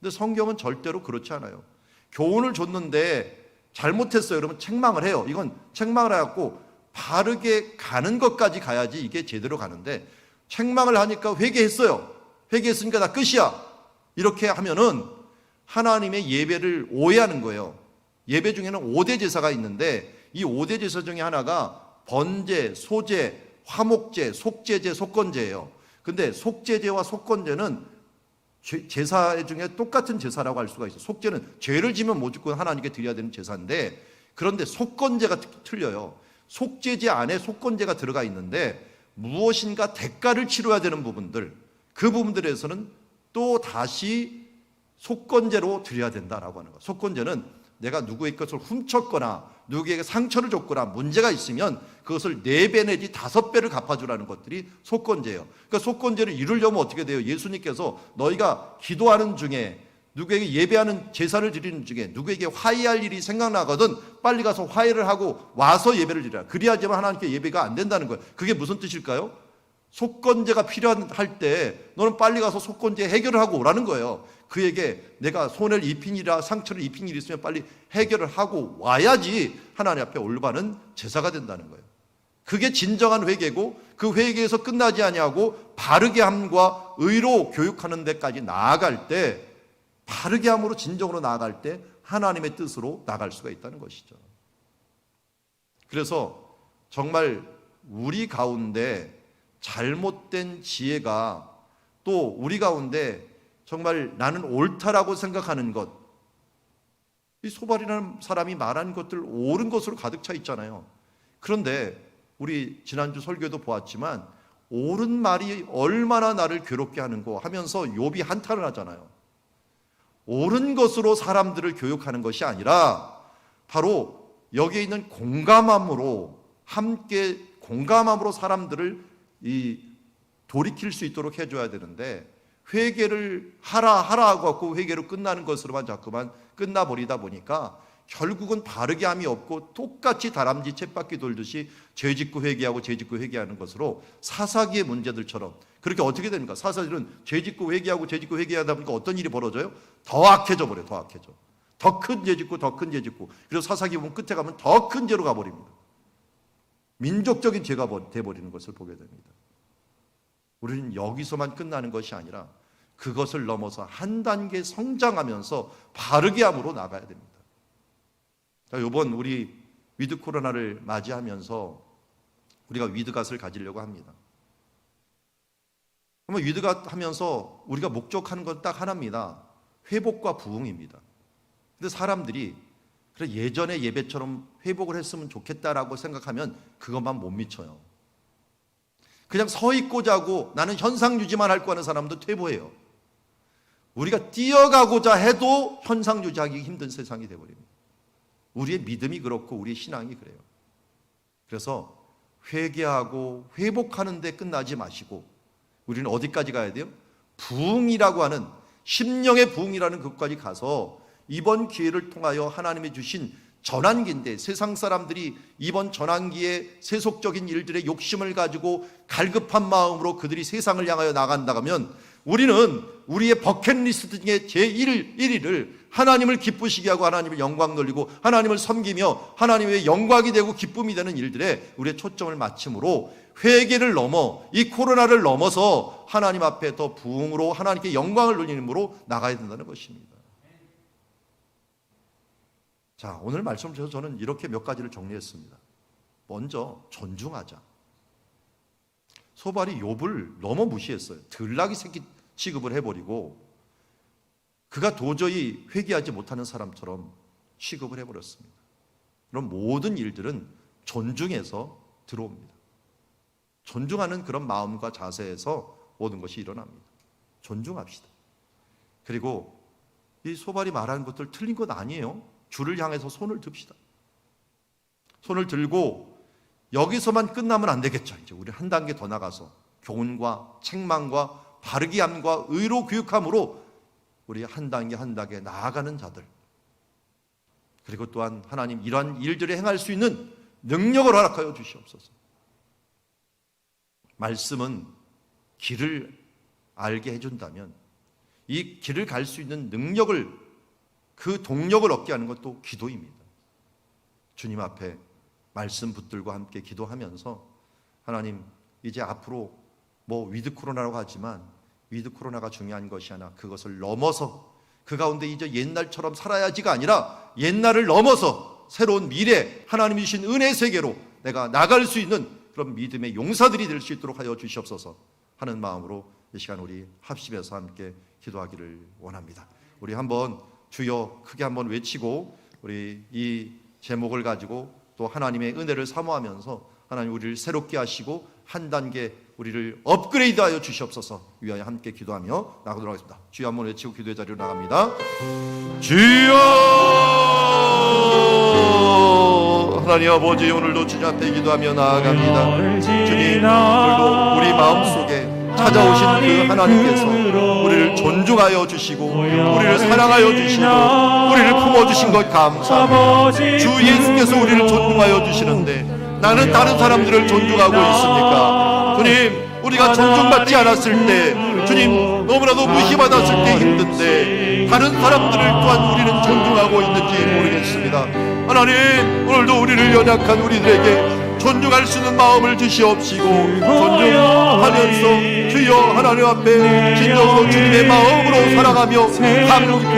근데 성경은 절대로 그렇지 않아요. 교훈을 줬는데 잘못했어요. 그러면 책망을 해요. 이건 책망을 해갖고 바르게 가는 것까지 가야지 이게 제대로 가는데 책망을 하니까 회개했어요. 회개했으니까 나 끝이야. 이렇게 하면은 하나님의 예배를 오해하는 거예요. 예배 중에는 5대 제사가 있는데 이 5대 제사 중에 하나가 번제, 소제, 화목제, 속제제, 속건제예요. 근데 속제제와 속건제는 제사 중에 똑같은 제사라고 할 수가 있어요. 속제는 죄를 지면 무조건 하나님께 드려야 되는 제사인데 그런데 속건제가 틀려요. 속제제 안에 속건제가 들어가 있는데 무엇인가 대가를 치러야 되는 부분들, 그 부분들에서는 또 다시 속건제로 드려야 된다라고 하는 거예요. 속건제는 내가 누구의 것을 훔쳤거나 누구에게 상처를 줬거나 문제가 있으면 그것을 4배 내지 5배를 갚아주라는 것들이 속건제예요. 그러니까 속건제를 이루려면 어떻게 돼요? 예수님께서 너희가 기도하는 중에 누구에게 예배하는 제사를 드리는 중에 누구에게 화해할 일이 생각나거든 빨리 가서 화해를 하고 와서 예배를 드리라. 그래야지만 하나님께 예배가 안 된다는 거예요. 그게 무슨 뜻일까요? 속건제가 필요할 때 너는 빨리 가서 속건제 해결을 하고 오라는 거예요. 그에게 내가 손해를 입힌 일이라 상처를 입힌 일이 있으면 빨리 해결을 하고 와야지 하나님 앞에 올바른 제사가 된다는 거예요. 그게 진정한 회개고 그 회개에서 끝나지 아니하고 바르게 함과 의로 교육하는 데까지 나아갈 때 바르게 함으로 진정으로 나아갈 때 하나님의 뜻으로 나갈 수가 있다는 것이죠. 그래서 정말 우리 가운데 잘못된 지혜가 또 우리 가운데 정말 나는 옳다라고 생각하는 것, 이 소발이라는 사람이 말한 것들 옳은 것으로 가득 차 있잖아요. 그런데 우리 지난주 설교도 보았지만 옳은 말이 얼마나 나를 괴롭게 하는고 하면서 욥이 한탄을 하잖아요. 옳은 것으로 사람들을 교육하는 것이 아니라 바로 여기에 있는 공감함으로 함께 공감함으로 사람들을 돌이킬 수 있도록 해줘야 되는데 회개를 하라 하고 회개로 끝나는 것으로만 자꾸만 끝나버리다 보니까 결국은 바르게 함이 없고 똑같이 다람쥐 쳇바퀴 돌듯이 죄짓고 회개하고 죄짓고 회개하는 것으로 사사기의 문제들처럼 그렇게 어떻게 됩니까? 사사들은 죄짓고 회개하고 죄짓고 회개하다 보니까 어떤 일이 벌어져요? 더 악해져 버려요. 더 악해져. 더 큰 죄짓고 더 큰 죄짓고 그래서 사사기 보면 끝에 가면 더 큰 죄로 가버립니다. 민족적인 죄가 돼버리는 것을 보게 됩니다. 우리는 여기서만 끝나는 것이 아니라 그것을 넘어서 한 단계 성장하면서 바르게 함으로 나가야 됩니다. 자, 이번 우리 위드 코로나를 맞이하면서 우리가 위드갓을 가지려고 합니다. 그러면 위드갓 하면서 우리가 목적하는 건 딱 하나입니다. 회복과 부흥입니다. 근데 사람들이 그래 예전의 예배처럼 회복을 했으면 좋겠다라고 생각하면 그것만 못 미쳐요. 그냥 서 있고 자고 나는 현상 유지만 할 거 하는 사람도 퇴보해요. 우리가 뛰어가고자 해도 현상 유지하기 힘든 세상이 되어버립니다. 우리의 믿음이 그렇고 우리의 신앙이 그래요. 그래서 회개하고 회복하는 데 끝나지 마시고 우리는 어디까지 가야 돼요? 부흥이라고 하는 심령의 부흥이라는 것까지 가서 이번 기회를 통하여 하나님이 주신 전환기인데 세상 사람들이 이번 전환기에 세속적인 일들의 욕심을 가지고 갈급한 마음으로 그들이 세상을 향하여 나간다면 우리는 우리의 버킷리스트 중에 제1위를 하나님을 기쁘시게 하고 하나님을 영광 돌리고 하나님을 섬기며 하나님의 영광이 되고 기쁨이 되는 일들에 우리의 초점을 맞춤으로 회개를 넘어 이 코로나를 넘어서 하나님 앞에 더 부흥으로 하나님께 영광을 돌리므로 나가야 된다는 것입니다. 자, 오늘 말씀을 통해서 저는 이렇게 몇 가지를 정리했습니다. 먼저 존중하자. 소발이 욥을 너무 무시했어요. 들나귀 새끼 취급을 해버리고 그가 도저히 회개하지 못하는 사람처럼 취급을 해버렸습니다. 그런 모든 일들은 존중해서 들어옵니다. 존중하는 그런 마음과 자세에서 모든 것이 일어납니다. 존중합시다. 그리고 이 소발이 말하는 것들 틀린 것 아니에요. 주를 향해서 손을 듭시다. 손을 들고 여기서만 끝나면 안 되겠죠. 이제 우리 한 단계 더 나가서 교훈과 책망과 바르게 함과 의로 교육함으로 우리 한 단계 한 단계 나아가는 자들, 그리고 또한 하나님 이러한 일들을 행할 수 있는 능력을 허락하여 주시옵소서. 말씀은 길을 알게 해준다면 이 길을 갈 수 있는 능력을, 그 동력을 얻게 하는 것도 기도입니다. 주님 앞에 말씀 붙들고 함께 기도하면서 하나님 이제 앞으로 위드 코로나라고 하지만 위드 코로나가 중요한 것이 아니라 그것을 넘어서 그 가운데 이제 옛날처럼 살아야지가 아니라 옛날을 넘어서 새로운 미래, 하나님이 주신 은혜 세계로 내가 나갈 수 있는 그런 믿음의 용사들이 될 수 있도록 하여 주시옵소서 하는 마음으로 이 시간 우리 합심해서 함께 기도하기를 원합니다. 우리 한번 주여 크게 한번 외치고 우리 이 제목을 가지고 또 하나님의 은혜를 사모하면서 하나님 우리를 새롭게 하시고 한 단계 우리를 업그레이드하여 주시옵소서 위하여 함께 기도하며 나가도록 하겠습니다. 주여 한번 외치고 기도의 자리로 나갑니다. 주여, 하나님 아버지, 오늘도 주님 앞에 기도하며 나아갑니다. 주님, 오늘도 우리 마음속에 찾아오신 그 하나님께서 우리를 존중하여 주시고 우리를 사랑하여 주시고 우리를 품어주신 것 감사합니다. 주 예수께서 우리를 존중하여 주시는데 나는 다른 사람들을 존중하고 있습니까? 주님, 우리가 존중받지 않았을 때, 주님, 너무나도 무시받았을 때 힘든데 다른 사람들을 또한 우리는 존중하고 있는지 모르겠습니다. 하나님, 오늘도 우리를 연약한 우리들에게 존중할 수 있는 마음을 주시옵시고 존중하면서 주여 하나님 앞에 진정으로 주님의 마음으로 사랑하며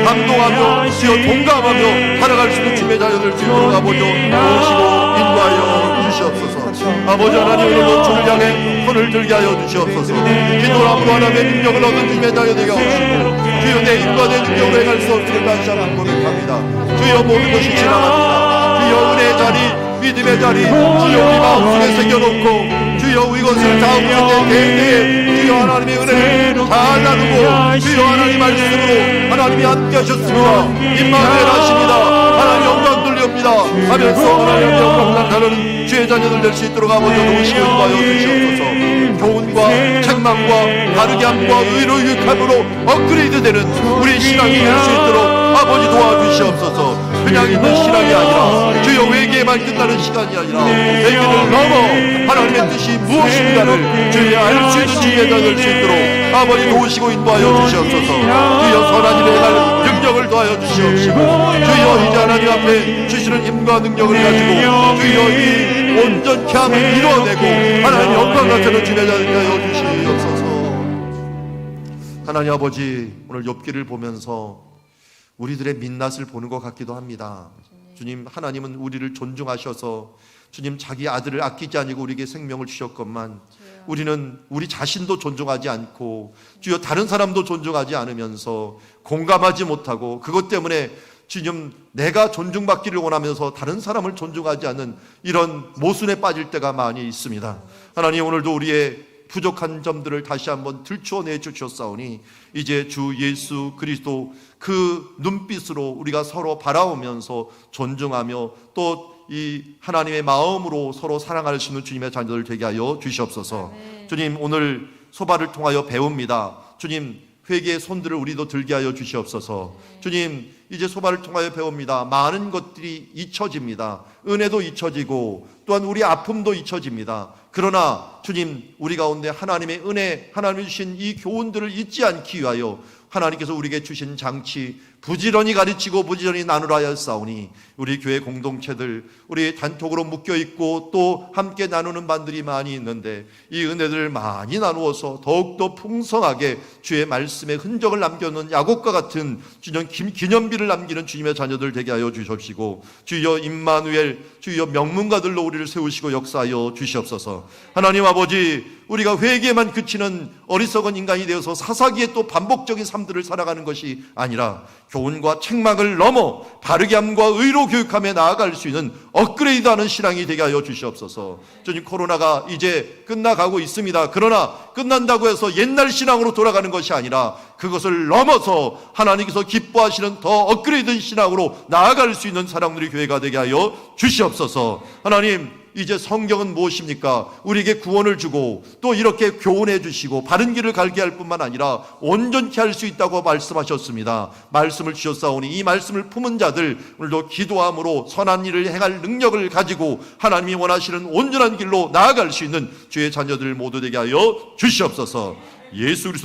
감동하며 주여 동감하며 살아갈 수 있는 주님의 자녀들 주여 아버지 도우시고 인도하여 주시옵소서. 아버지 하나님, 오늘도 주를 향해 손을 들게 하여 주시옵소서. 기도함으로 하나님의 능력을 얻은 주님의 자녀되게 하옵시고 주여 내 힘과 내 능력으로 행할 수 없음을 다시 한번 고백합니다. 주여 모든 것이 지나갑니다. 주여 은혜의 자리, 믿음의 자리 주여 우리 마음속에 새겨놓고 주여 이것을 다음 대회에 주여 하나님의 은혜를 잘 나누고 주여 하나님 말씀으로 하나님이 함께 하셨습니다. 임마누엘 하십니다. 하나님 영광 돌립니다 하면서 하나님의 영광 나타나는 주의 자녀들 될 수 있도록 아버지 도우시고 인도하여 주시옵소서. 교훈과 책망과 바르게 함과 의로 유익함으로 업그레이드 되는 우리 신앙이 될 수 있도록 아버지 도와주시옵소서. 그냥 있는 신앙이 아니라 주여 외계에만 끝나는 시간이 아니라 외계를 넘어 하나님의 뜻이 무엇인가를 주여 알 수 있는 주의가 될 수 있도록 아버지 도우시고 인도하여 주시옵소서. 주여 선한 일에 갈 능력을 더하여 주시옵시고 주여 이제 하나님 앞에 주시는 힘과 능력을 가지고 주여 이 온전케 함을 이루어내고 하나님 영광 나타나는 주님의 자녀가 하여 주시옵소서. 하나님 아버지, 오늘 욥기를 보면서 우리들의 민낯을 보는 것 같기도 합니다. 주님, 하나님은 우리를 존중하셔서 주님 자기 아들을 아끼지 아니고 우리에게 생명을 주셨건만 우리는 우리 자신도 존중하지 않고 주여 다른 사람도 존중하지 않으면서 공감하지 못하고 그것 때문에 주님 내가 존중받기를 원하면서 다른 사람을 존중하지 않는 이런 모순에 빠질 때가 많이 있습니다. 하나님, 오늘도 우리의 부족한 점들을 다시 한번 들추어내 주셨사오니 이제 주 예수 그리스도 그 눈빛으로 우리가 서로 바라보면서 존중하며 또 이 하나님의 마음으로 서로 사랑할 수 있는 주님의 자녀들 되게 하여 주시옵소서. 주님, 오늘 소발을 통하여 배웁니다. 주님, 회개의 손들을 우리도 들게 하여 주시옵소서. 주님, 이제 소발을 통하여 배웁니다. 많은 것들이 잊혀집니다. 은혜도 잊혀지고 또한 우리 아픔도 잊혀집니다. 그러나 주님, 우리 가운데 하나님의 은혜, 하나님이 주신 이 교훈들을 잊지 않기 위하여 하나님께서 우리에게 주신 장치 부지런히 가르치고 부지런히 나누라 하였사오니 우리 교회 공동체들, 우리 단톡으로 묶여있고 또 함께 나누는 반들이 많이 있는데 이 은혜들을 많이 나누어서 더욱더 풍성하게 주의 말씀의 흔적을 남겨놓은 야곱과 같은 주님 기념비를 남기는 주님의 자녀들 되게 하여 주시옵시고 주여 임마누엘, 주여 명문가들로 우리를 세우시고 역사하여 주시옵소서. 하나님 아버지, 우리가 회개만 그치는 어리석은 인간이 되어서 사사기에 또 반복적인 삶들을 살아가는 것이 아니라 교훈과 책망을 넘어 바르게 함과 의로 교육함에 나아갈 수 있는 업그레이드하는 신앙이 되게 하여 주시옵소서. 주님, 코로나가 이제 끝나가고 있습니다. 그러나 끝난다고 해서 옛날 신앙으로 돌아가는 것이 아니라 그것을 넘어서 하나님께서 기뻐하시는 더 업그레이드된 신앙으로 나아갈 수 있는 사랑들의 교회가 되게 하여 주시옵소서. 하나님, 이제 성경은 무엇입니까? 우리에게 구원을 주고 또 이렇게 교훈해 주시고 바른 길을 갈게 할 뿐만 아니라 온전케 할 수 있다고 말씀하셨습니다. 말씀을 주셨사오니 이 말씀을 품은 자들 오늘도 기도함으로 선한 일을 행할 능력을 가지고 하나님이 원하시는 온전한 길로 나아갈 수 있는 주의 자녀들 모두 되게 하여 주시옵소서. 예수 그리스도